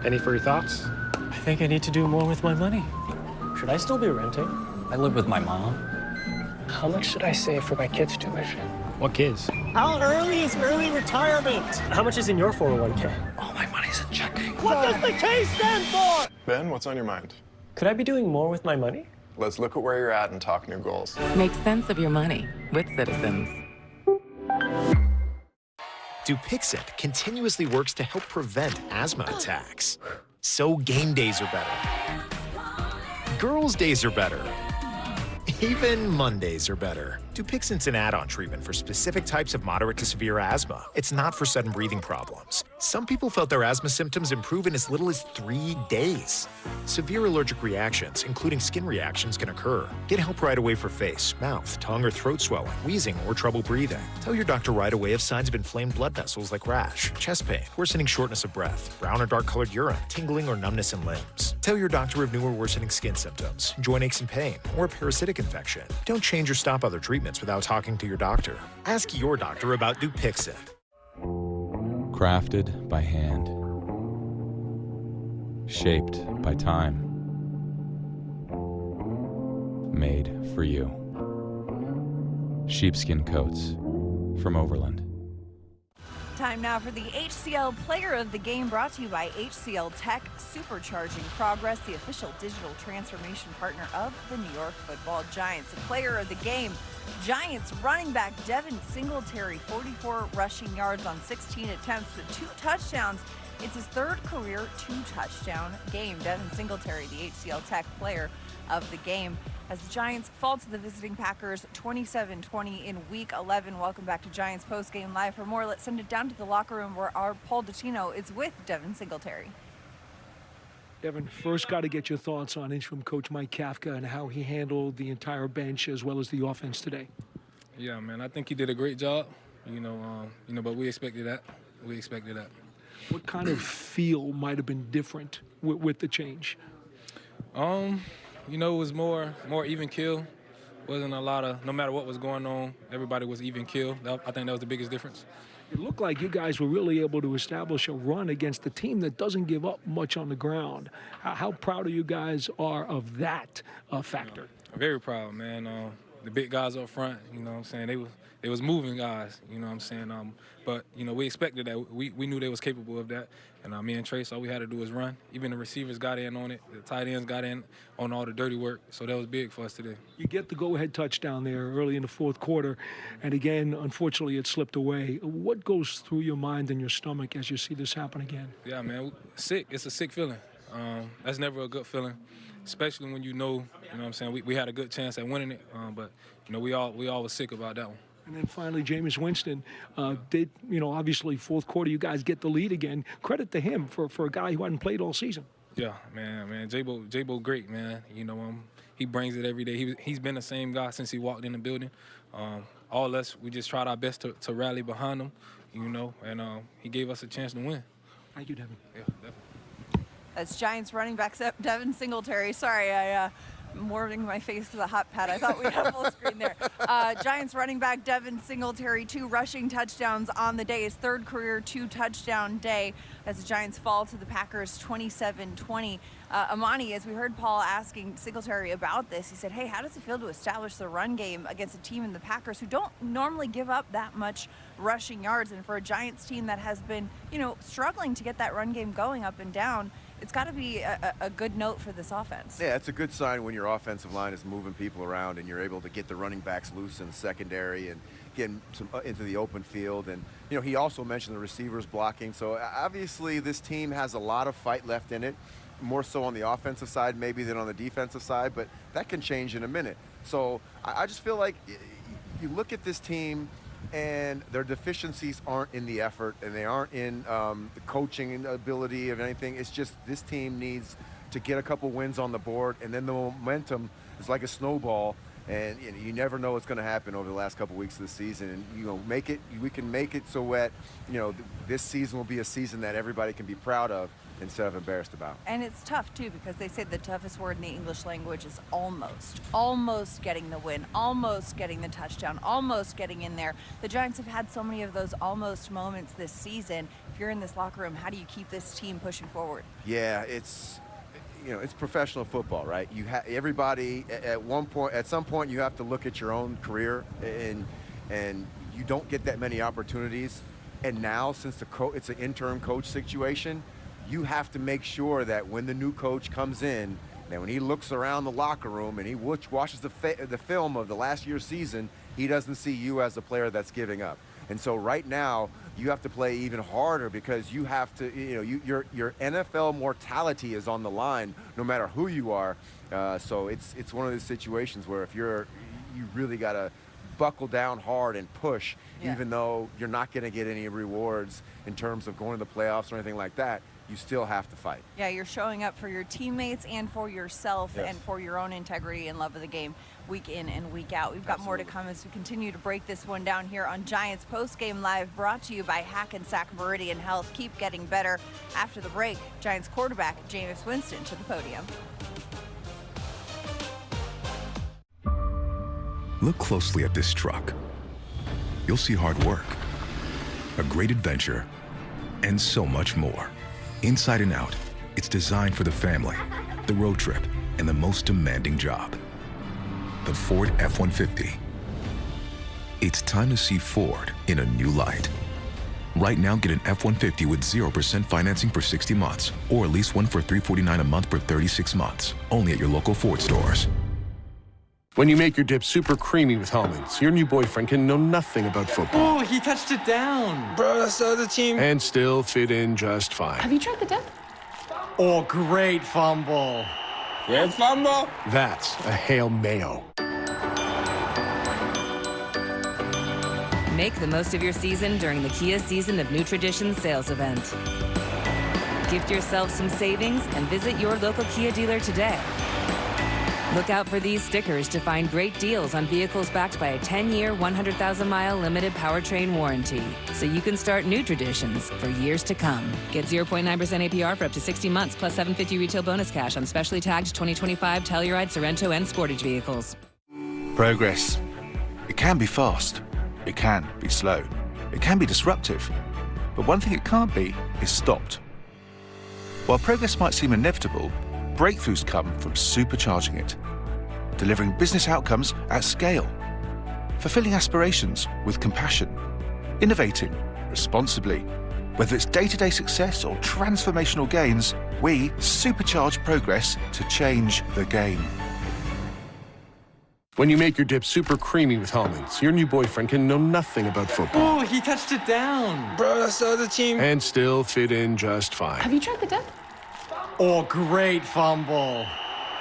S19: Any further thoughts? I think I need to do more with my money. Should I still be renting?
S9: I live with my mom.
S19: How much should I save for my kids' tuition? What kids? How early is early retirement? How much is in your 401k?
S9: All my money's in checking.
S19: What does the K stand for?
S13: Ben, what's on your mind?
S19: Could I be doing more with my money?
S13: Let's look at where you're at and talk new goals.
S14: Make sense of your money with Citizens.
S16: Dupixent continuously works to help prevent asthma attacks. So game days are better. Girls' days are better. Even Mondays are better. Dupixent's an add-on treatment for specific types of moderate to severe asthma. It's not for sudden breathing problems. Some people felt their asthma symptoms improve in as little as 3 days. Severe allergic reactions, including skin reactions, can occur. Get help right away for face, mouth, tongue, or throat swelling, wheezing, or trouble breathing. Tell your doctor right away if signs of inflamed blood vessels like rash, chest pain, worsening shortness of breath, brown or dark-colored urine, tingling or numbness in limbs. Tell your doctor of new or worsening skin symptoms, joint aches and pain, or a parasitic infection. Don't change or stop other treatments without talking to your doctor. Ask your doctor about Dupixent.
S25: Crafted by hand. Shaped by time. Made for you. Sheepskin coats from Overland.
S1: Time now for the HCL Player of the Game, brought to you by HCL Tech, supercharging progress, the official digital transformation partner of the New York Football Giants. The Player of the Game, Giants running back Devin Singletary, 44 rushing yards on 16 attempts with 2 touchdowns. It's his 3rd career 2-touchdown game. Devin Singletary, the HCL Tech Player of the Game, as the Giants fall to the visiting Packers 27-20 in Week 11. Welcome back to Giants Postgame Live. For more, let's send it down to the locker room where our Paul Dottino is with Devin Singletary.
S3: Devin, first got to get your thoughts on interim coach Mike Kafka and how he handled the entire bench as well as the offense today.
S26: Yeah, man, I think he did a great job. But we expected that.
S3: What kind of feel might have been different with the change?
S26: It was more even kill. Wasn't a lot of, no matter what was going on, everybody was even kill. I think that was the biggest difference.
S3: It looked like you guys were really able to establish a run against a team that doesn't give up much on the ground. How proud of you guys are of that factor?
S26: I'm very proud, man. The big guys up front, what I'm saying, they was moving guys, what I'm saying. But we expected that. We knew they was capable of that. And me and Trace, all we had to do was run. Even the receivers got in on it. The tight ends got in on all the dirty work. So that was big for us today.
S3: You get the go-ahead touchdown there early in the 4th quarter. And again, unfortunately, it slipped away. What goes through your mind and your stomach as you see this happen again?
S26: Yeah, man, sick. It's a sick feeling. That's never a good feeling, especially when you know what I'm saying, we had a good chance at winning it. But we all was sick about that one.
S3: And then finally, Jameis Winston did, obviously, 4th quarter, you guys get the lead again. Credit to him for a guy who hadn't played all season.
S26: Yeah, man. J-Bo great, man. He brings it every day. He's been the same guy since he walked in the building. All us, we just tried our best to rally behind him, and he gave us a chance to win.
S3: Thank you, Devin.
S26: Yeah, definitely.
S1: That's Giants running back Devin Singletary. Sorry, I'm warming my face to the hot pad. I thought we'd have full screen there. Giants running back Devin Singletary, 2 rushing touchdowns on the day. His 3rd career 2-touchdown day as the Giants fall to the Packers 27-20. Amani, as we heard Paul asking Singletary about this, he said, hey, how does it feel to establish the run game against a team in the Packers who don't normally give up that much rushing yards? And for a Giants team that has been, struggling to get that run game going up and down, it's got to be a good note for this offense.
S2: Yeah, it's a good sign when your offensive line is moving people around and you're able to get the running backs loose in the secondary and get some into the open field. And, he also mentioned the receivers blocking. So obviously this team has a lot of fight left in it, more so on the offensive side maybe than on the defensive side, but that can change in a minute. So I just feel like you look at this team and their deficiencies aren't in the effort and they aren't in the coaching ability of anything. It's just this team needs to get a couple wins on the board, and then the momentum is like a snowball, and you never know what's going to happen over the last couple weeks of the season. And we can make it so that this season will be a season that everybody can be proud of. instead of embarrassed about.
S1: And it's tough, too, because they say the toughest word in the English language is almost. Almost getting the win, almost getting the touchdown, almost getting in there. The Giants have had so many of those almost moments this season. If you're in this locker room, how do you keep this team pushing forward?
S2: Yeah, it's professional football, right? Everybody at some point you have to look at your own career, and you don't get that many opportunities. And now, since it's an interim coach situation, you have to make sure that when the new coach comes in, that when he looks around the locker room and he watches the film of the last year's season, he doesn't see you as a player that's giving up. And so right now, you have to play even harder because you have to, your NFL mortality is on the line no matter who you are. So it's one of those situations where if you really got to buckle down hard and push, even though you're not going to get any rewards in terms of going to the playoffs or anything like that, you still have to fight.
S1: Yeah, you're showing up for your teammates and for yourself and for your own integrity and love of the game week in and week out. We've got more to come as we continue to break this one down here on Giants Postgame Live, brought to you by Hackensack Meridian Health. Keep getting better. After the break, Giants quarterback Jameis Winston to the podium.
S4: Look closely at this truck. You'll see hard work, a great adventure, and so much more. Inside and out, it's designed for the family, the road trip, and the most demanding job. The Ford F-150. It's time to see Ford in a new light. Right now, get an F-150 with 0% financing for 60 months, or lease one for $349 a month for 36 months. Only at your local Ford stores.
S6: When you make your dip super creamy with almonds, your new boyfriend can know nothing about football.
S9: Oh, he touched it down. Bro, that's the other team.
S6: And still fit in just fine.
S11: Have you tried the dip?
S9: Oh, great fumble. Great fumble?
S6: That's a Hail Mayo.
S10: Make the most of your season during the Kia Season of New Traditions sales event. Gift yourself some savings and visit your local Kia dealer today. Look out for these stickers to find great deals on vehicles backed by a 10-year, 100,000-mile limited powertrain warranty, so you can start new traditions for years to come. Get 0.9% APR for up to 60 months, plus $750 retail bonus cash on specially tagged 2025 Telluride, Sorrento, and Sportage vehicles.
S17: Progress. It can be fast. It can be slow. It can be disruptive. But one thing it can't be is stopped. While progress might seem inevitable, breakthroughs come from supercharging it, delivering business outcomes at scale, fulfilling aspirations with compassion, innovating responsibly. Whether it's day-to-day success or transformational gains, we supercharge progress to change the game.
S6: When you make your dip super creamy with almonds, your new boyfriend can know nothing about football.
S9: Oh, he touched it down. Bro, that's the other team.
S6: And still fit in just fine.
S11: Have you tried the dip?
S9: Oh, great fumble.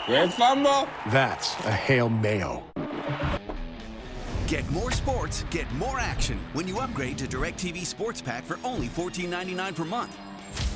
S9: Great fumble?
S6: That's a Hail Mayo.
S20: Get more sports, get more action when you upgrade to DirecTV Sports Pack for only $14.99 per month.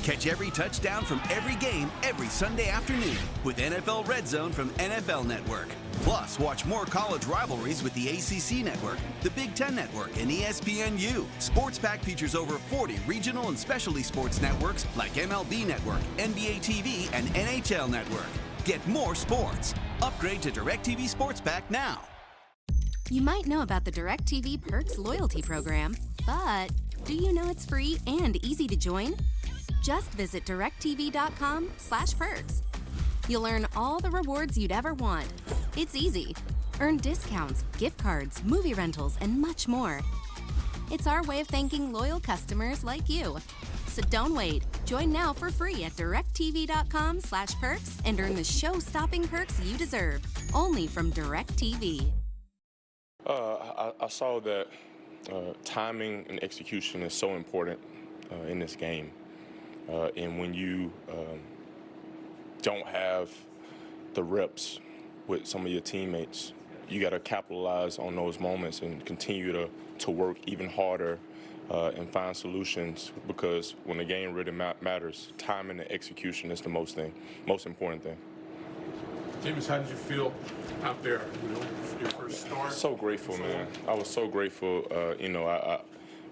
S20: Catch every touchdown from every game every Sunday afternoon with NFL Red Zone from NFL Network. Plus, watch more college rivalries with the ACC Network, the Big Ten Network, and ESPNU. Sports Pack features over 40 regional and specialty sports networks like MLB Network, NBA TV, and NHL Network. Get more sports. Upgrade to DirecTV Sports Pack now.
S23: You might know about the DirecTV Perks loyalty program, but do you know it's free and easy to join? Just visit directv.com/perks. You'll earn all the rewards you'd ever want. It's easy. Earn discounts, gift cards, movie rentals, and much more. It's our way of thanking loyal customers like you. So don't wait. Join now for free at directv.com/perks and earn the show-stopping perks you deserve. Only from DirecTV.
S27: I saw that timing and execution is so important in this game. And when you don't have the reps with some of your teammates, you got to capitalize on those moments and continue to work even harder and find solutions, because when the game really matters, timing and execution is the most important thing.
S8: Jameis, how did you feel out there, your first start?
S27: So grateful, man. I was so grateful.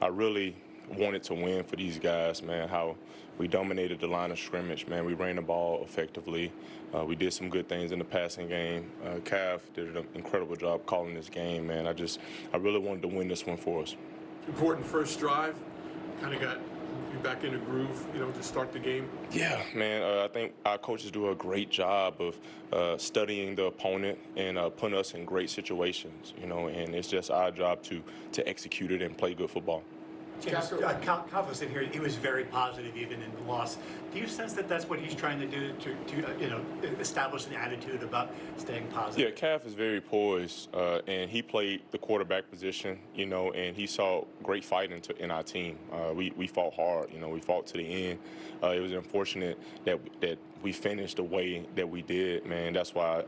S27: I really wanted to win for these guys, man, how we dominated the line of scrimmage, man. We ran the ball effectively. We did some good things in the passing game. Kaf did an incredible job calling this game, man. I really wanted to win this one for us.
S8: Important first drive. Kind of got you back in a groove, to start the game.
S27: Yeah, man. I think our coaches do a great job of studying the opponent and putting us in great situations, and it's just our job to execute it and play good football.
S7: James, Kafka said here he was very positive even in the loss. Do you sense that that's what he's trying to do to establish an attitude about staying positive?
S27: Yeah, Kaf is very poised, and he played the quarterback position, and he saw great fight in our team. We fought hard, we fought to the end. It was unfortunate that we finished the way that we did, man. That's why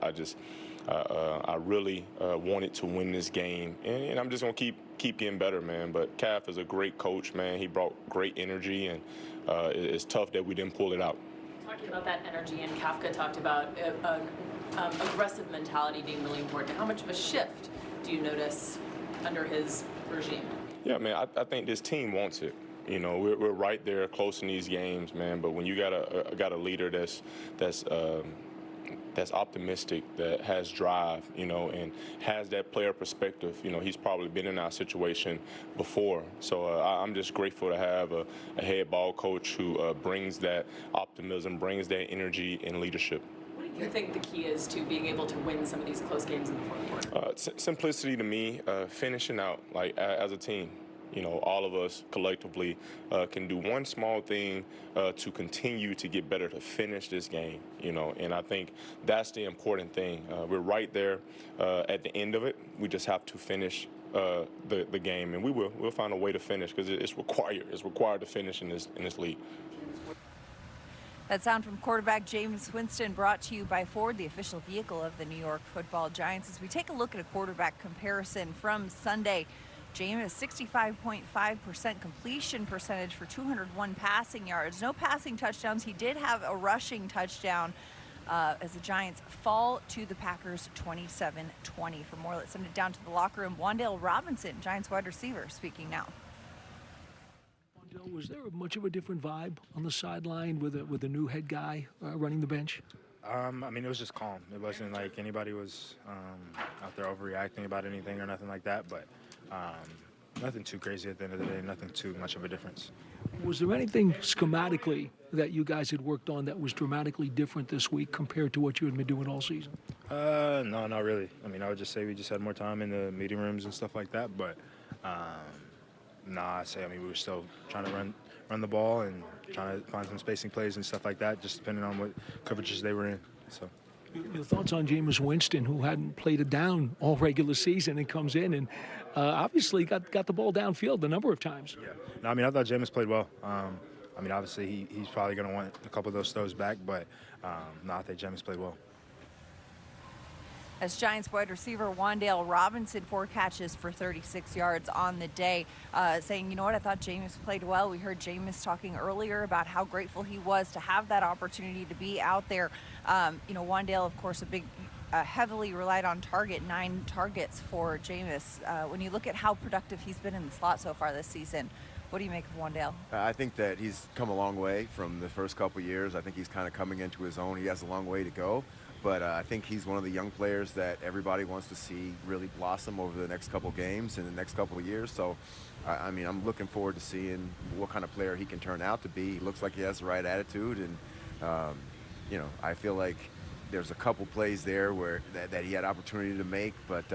S27: I really wanted to win this game, and I'm just gonna keep getting better, man. But Kaf is a great coach, man. He brought great energy, and it's tough that we didn't pull it out.
S11: Talking about that energy, and Kafka talked about aggressive mentality being really important. How much of a shift do you notice under his regime?
S27: Yeah, man. I think this team wants it. We're right there close in these games, man. But when you got a leader that's optimistic, that has drive, and has that player perspective. He's probably been in our situation before. So I'm just grateful to have a head ball coach who brings that optimism, brings that energy and leadership.
S11: What do you think the key is to being able to win some of these close games in the fourth quarter?
S27: Simplicity to me, finishing out as a team. All of us collectively can do one small thing to continue to get better, to finish this game, and I think that's the important thing. We're right there at the end of it. We just have to finish the game, and we'll find a way to finish because it's required to finish in this league.
S1: That sound from quarterback Jameis Winston, brought to you by Ford, the official vehicle of the New York Football Giants. As we take a look at a quarterback comparison from Sunday, Jameis, 65.5% completion percentage for 201 passing yards. No passing touchdowns. He did have a rushing touchdown as the Giants fall to the Packers 27-20. For more, let's send it down to the locker room. Wan'Dale Robinson, Giants wide receiver, speaking now.
S3: Was there much of a different vibe on the sideline with a new head guy running the bench?
S15: It was just calm. It wasn't like anybody was out there overreacting about anything or nothing like that, but nothing too crazy at the end of the day, nothing too much of a difference.
S3: Was there anything schematically that you guys had worked on that was dramatically different this week compared to what you had been doing all season?
S15: No, not really. I would just say we just had more time in the meeting rooms and stuff like that, but we were still trying to run the ball and trying to find some spacing plays and stuff like that, just depending on what coverages they were in. So.
S3: Your thoughts on Jameis Winston, who hadn't played it down all regular season and comes in and obviously got the ball downfield a number of times.
S15: Yeah. No, I thought Jameis played well. Obviously he's probably going to want a couple of those throws back, but I think Jameis played well.
S1: As Giants wide receiver Wan'Dale Robinson, 4 catches for 36 yards on the day, saying, I thought Jameis played well. We heard Jameis talking earlier about how grateful he was to have that opportunity to be out there. Wan'Dale, of course, heavily relied on target, 9 targets for Jameis. When you look at how productive he's been in the slot so far this season, what do you make of Wan'Dale?
S2: I think that he's come a long way from the first couple years. I think he's kind of coming into his own. He has a long way to go. But I think he's one of the young players that everybody wants to see really blossom over the next couple games and the next couple of years. So, I'm looking forward to seeing what kind of player he can turn out to be. He looks like he has the right attitude, and I feel like there's a couple plays there where that he had opportunity to make, but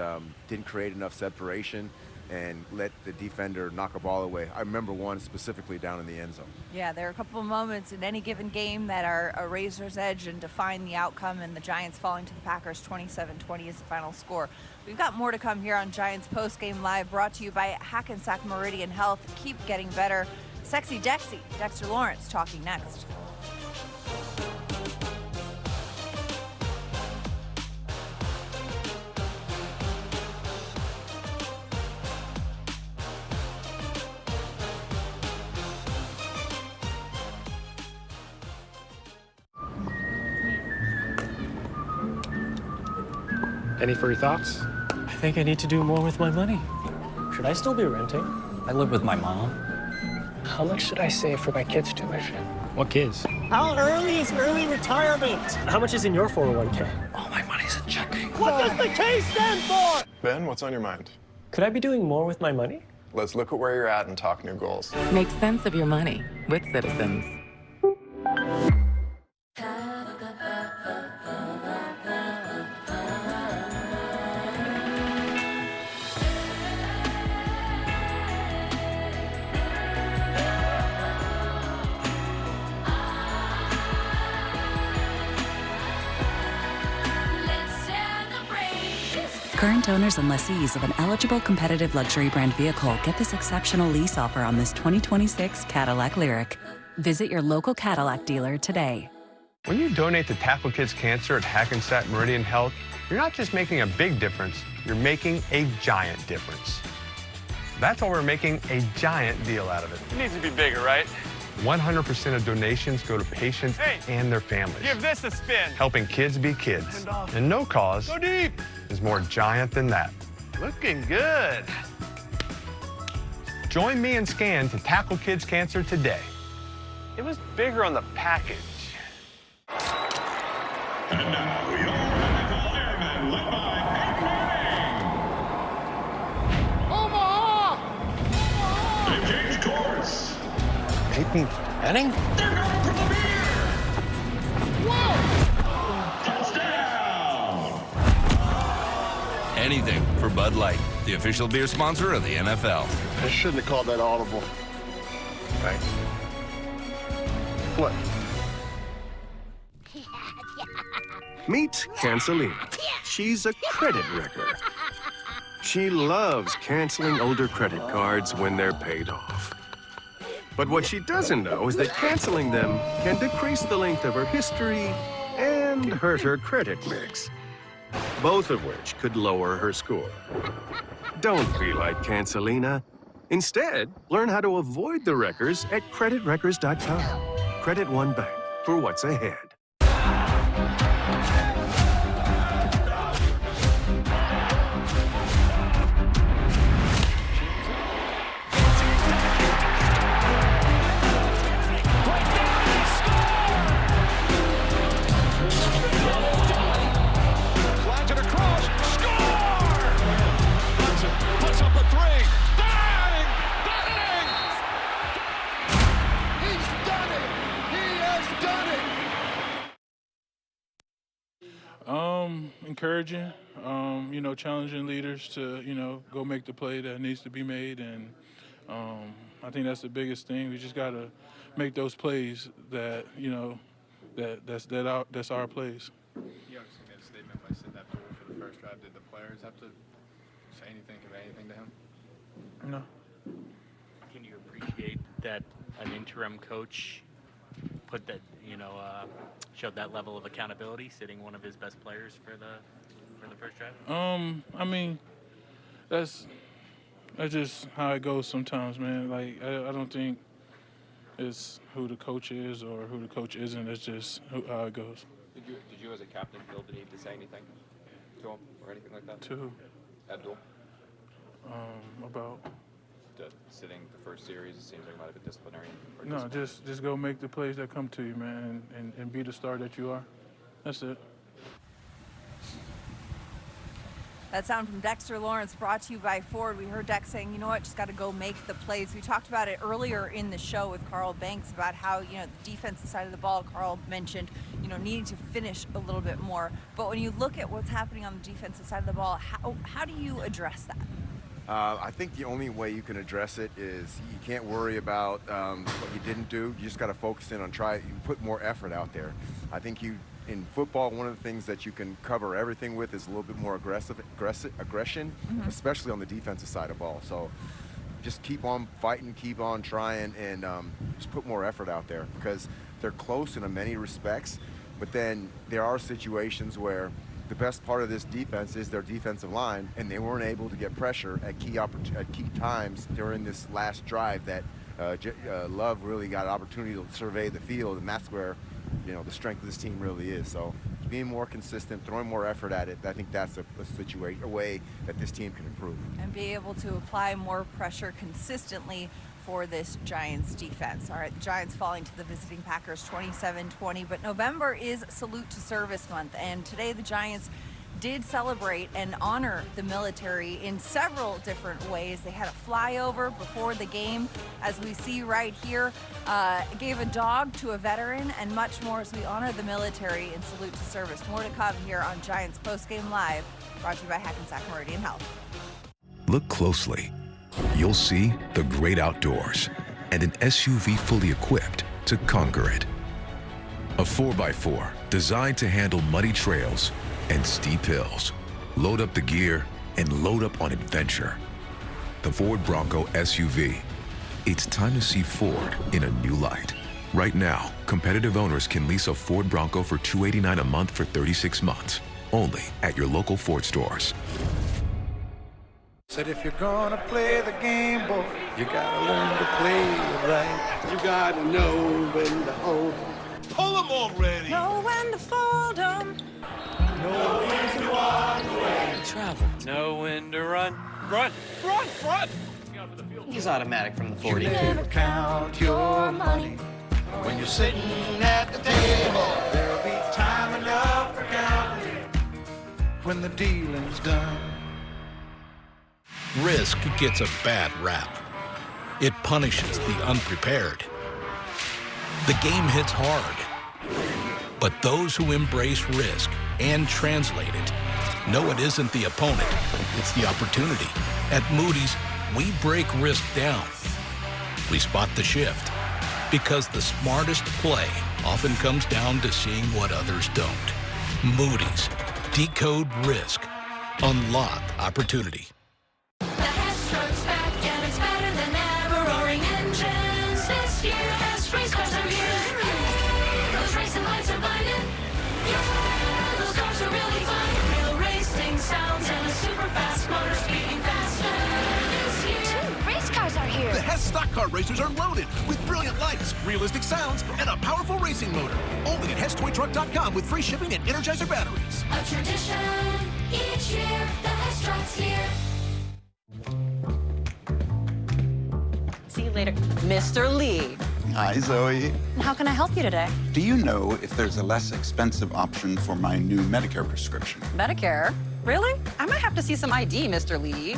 S2: didn't create enough separation and let the defender knock a ball away. I remember one specifically down in the end zone.
S1: Yeah, there are a couple of moments in any given game that are a razor's edge and define the outcome, and the Giants falling to the Packers 27-20 is the final score. We've got more to come here on Giants Postgame Live, brought to you by Hackensack Meridian Health. Keep getting better. Sexy Dexy, Dexter Lawrence, talking next.
S19: Any further thoughts? I think I need to do more with my money. Should I still be renting?
S18: I live with my mom.
S19: How much should I save for my kids' tuition?
S9: What kids?
S19: How early is early retirement? How much is in your 401k?
S9: All my money's in checking.
S19: What does the K stand for?
S5: Ben, what's on your mind?
S19: Could I be doing more with my money?
S5: Let's look at where you're at and talk new goals.
S14: Make sense of your money with Citizens.
S12: Current owners and lessees of an eligible competitive luxury brand vehicle get this exceptional lease offer on this 2026 Cadillac Lyriq. Visit your local Cadillac dealer today.
S13: When you donate to Tackle Kids Cancer at Hackensack Meridian Health, you're not just making a big difference, you're making a giant difference. That's why we're making a giant deal out of it.
S18: It needs to be bigger, right?
S13: 100% of donations go to patients and their families.
S18: Give this a spin.
S13: Helping kids be kids. And no cause
S18: Go deep.
S13: is more giant than that.
S18: Looking good.
S13: Join me and Scan to tackle kids cancer today.
S18: It was bigger on the package.
S21: And now, your NFL airmen led by Omaha! They've changed course.
S18: Peyton Manning?
S21: They're going for the beer! Whoa! Touchdown!
S22: Anything for Bud Light, the official beer sponsor of the NFL.
S5: I shouldn't have called that audible. Thanks. What?
S24: Meet Cancelina. She's a credit wrecker. She loves canceling older credit cards when they're paid off. But what she doesn't know is that canceling them can decrease the length of her history and hurt her credit mix, both of which could lower her score. Don't be like Cancelina. Instead, learn how to avoid the wreckers at creditwreckers.com. Credit One Bank for what's ahead.
S28: Encouraging, you know, challenging leaders to, you know, go make the play that needs to be made. And I think that's the biggest thing. We just got to make those plays that, you know, that's our plays.
S15: You obviously made a statement by setting that goal for the first drive. Did the players have to say anything, convey anything to him?
S28: No.
S29: Can you appreciate that an interim coach put that, you know, showed that level of accountability, sitting one of his best players for the first drive?
S28: I mean, that's just how it goes sometimes, man. Like I don't think it's who the coach is or who the coach isn't. It's just how it goes.
S30: Did you as a captain feel the need to say anything to him or anything like that?
S28: To who?
S30: Abdul.
S28: About.
S30: Sitting the first series, it seems like it might have been disciplinary.
S28: No, just go make the plays that come to you, man, and be the star that you are. That's it.
S1: That sound from Dexter Lawrence, brought to you by Ford. We heard Dex saying, you know what, just got to go make the plays. We talked about it earlier in the show with Carl Banks about how, you know, the defensive side of the ball, Carl mentioned, you know, needing to finish a little bit more. But when you look at what's happening on the defensive side of the ball, how do you address that?
S2: I think the only way you can address it is you can't worry about what you didn't do. You just got to focus in on you put more effort out there. I think in football, one of the things that you can cover everything with is a little bit more aggression, especially on the defensive side of ball. So just keep on fighting, keep on trying, and just put more effort out there because they're close in many respects, but then there are situations where the best part of this defense is their defensive line, and they weren't able to get pressure at key times during this last drive that Love really got an opportunity to survey the field, and that's where, you know, the strength of this team really is. So being more consistent, throwing more effort at it, I think that's a way that this team can improve.
S1: And be able to apply more pressure consistently for this Giants defense. All right, the Giants falling to the visiting Packers 27-20, but November is Salute to Service Month, and today the Giants did celebrate and honor the military in several different ways. They had a flyover before the game, as we see right here, gave a dog to a veteran, and much more as we honor the military and salute to service. More to come here on Giants Postgame Live, brought to you by Hackensack Meridian Health.
S4: Look closely. You'll see the great outdoors and an SUV fully equipped to conquer it. A 4x4 designed to handle muddy trails and steep hills. Load up the gear and load up on adventure. The Ford Bronco SUV. It's time to see Ford in a new light. Right now, competitive owners can lease a Ford Bronco for $289 a month for 36 months. Only at your local Ford stores.
S6: Said if you're gonna play the game, boy, you gotta learn to play it right. You gotta know when to hold 'em.
S21: Pull them already.
S8: Know when to fold 'em.
S21: Know when to walk away.
S8: Travel.
S18: Know when to run.
S3: Run, run!
S18: He's automatic from the 40.
S6: You never count your money when you're sitting at the table. There'll be time enough for counting when the dealing's done.
S10: Risk gets a bad rap. It punishes the unprepared. The game hits hard. But those who embrace risk and translate it know it isn't the opponent, it's the opportunity. At Moody's, we break risk down. We spot the shift, because the smartest play often comes down to seeing what others don't. Moody's, decode risk, unlock opportunity.
S16: The Hess back and it's better than ever. Roaring engines this year. Hess race cars are here. Those racing lights are blinding. Yeah, those cars are really fun. Real racing sounds and a super fast motor speeding faster this year.
S17: 2 race cars are here.
S20: The Hess stock car racers are loaded with brilliant lights, realistic sounds, and a powerful racing motor. Only at HessToyTruck.com with free shipping and Energizer batteries.
S16: A tradition each year. The Hess truck's here.
S14: See you later. Mr. Lee.
S23: Hi, Zoe.
S14: How can I help you today?
S23: Do you know if there's a less expensive option for my new Medicare prescription?
S14: Medicare? Really? I might have to see some ID, Mr. Lee.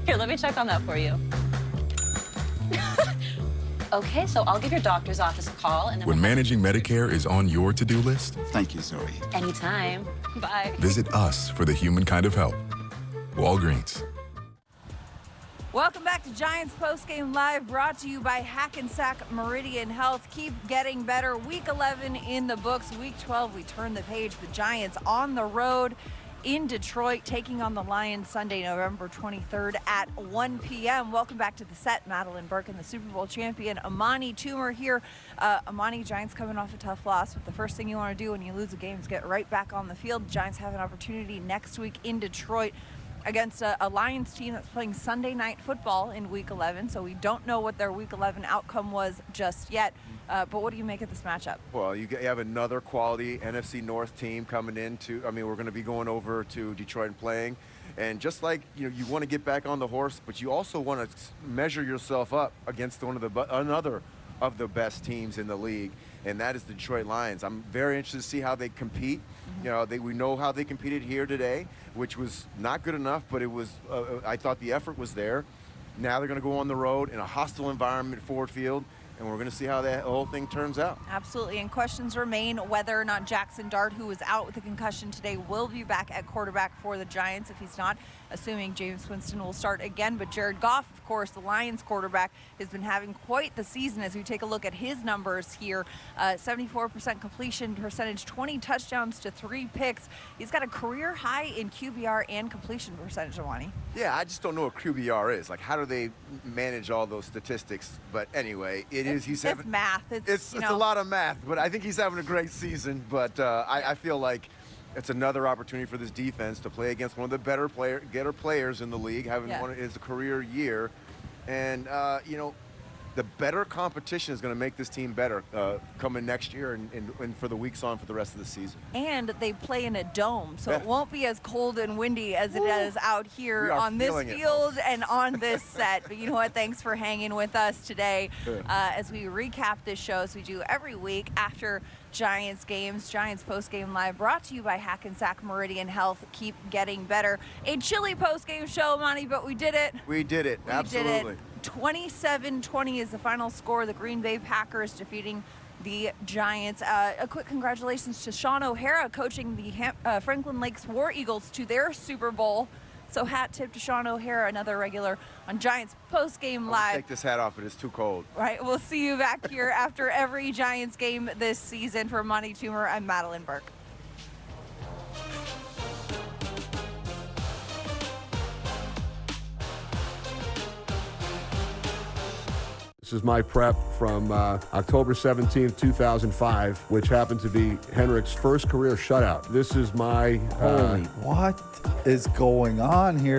S14: Here, let me check on that for you. Okay, so I'll give your doctor's office a call and then
S25: When managing Medicare is on your to-do list,
S23: thank you, Zoe.
S14: Anytime. Bye.
S25: Visit us for the human kind of help. Walgreens.
S1: Welcome back to Giants Postgame Live, brought to you by Hackensack Meridian Health. Keep getting better. Week 11 in the books. Week 12, we turn the page. The Giants on the road in Detroit, taking on the Lions Sunday, November 23rd at 1 p.m. Welcome back to the set. Madeline Burke and the Super Bowl champion, Amani Toomer here. Amani, Giants coming off a tough loss, but the first thing you want to do when you lose a game is get right back on the field. The Giants have an opportunity next week in Detroit against a Lions team that's playing Sunday night football in Week 11, so we don't know what their Week 11 outcome was just yet. But what do you make of this matchup?
S2: Well, you have another quality NFC North team coming into. I mean, we're going to be going over to Detroit and playing, and just like you want to get back on the horse, but you also want to measure yourself up against another of the best teams in the league, and that is the Detroit Lions. I'm very interested to see how they compete. We know how they competed here today, which was not good enough, but it was. I thought the effort was there. Now they're going to go on the road in a hostile environment, Ford Field, and we're going to see how that whole thing turns out.
S1: Absolutely, and questions remain whether or not Jackson Dart, who was out with a concussion today, will be back at quarterback for the Giants. If he's not, assuming Jameis Winston will start again. But Jared Goff, of course, the Lions quarterback, has been having quite the season as we take a look at his numbers here. 74% completion percentage, 20 touchdowns to 3 picks. He's got a career high in QBR and completion percentage, Awani.
S2: Yeah, I just don't know what QBR is. Like, how do they manage all those statistics? But anyway,
S1: it's math.
S2: It's a lot of math, but I think he's having a great season. But I feel like it's another opportunity for this defense to play against one of the better players in the league, having one of his career year. And, the better competition is going to make this team better coming next year and for the weeks on for the rest of the season.
S1: And they play in a dome, so
S2: Yeah.
S1: it won't be as cold and windy as it is out
S2: We
S1: here
S2: are
S1: on this
S2: feeling it,
S1: field and on this set. But you know what? Thanks for hanging with us today as we recap this show, as we do every week after Giants games. Giants Postgame Live brought to you by Hackensack Meridian Health. Keep getting better. A chilly postgame show, Monty, but we did it.
S2: We did it. Absolutely.
S1: We did it. 27-20 is the final score. The Green Bay Packers defeating the Giants. A quick congratulations to Sean O'Hara coaching the Franklin Lakes War Eagles to their Super Bowl. So hat tip to Sean O'Hara, another regular on Giants Postgame Live.
S2: Take this hat off. It is too cold.
S1: Right, we'll see you back here after every Giants game this season. For Monty Toomer, I'm Madeline Burke.
S7: This is my prep from October 17th, 2005, which happened to be Henrik's first career shutout. This is my...
S9: Holy, what is going on here?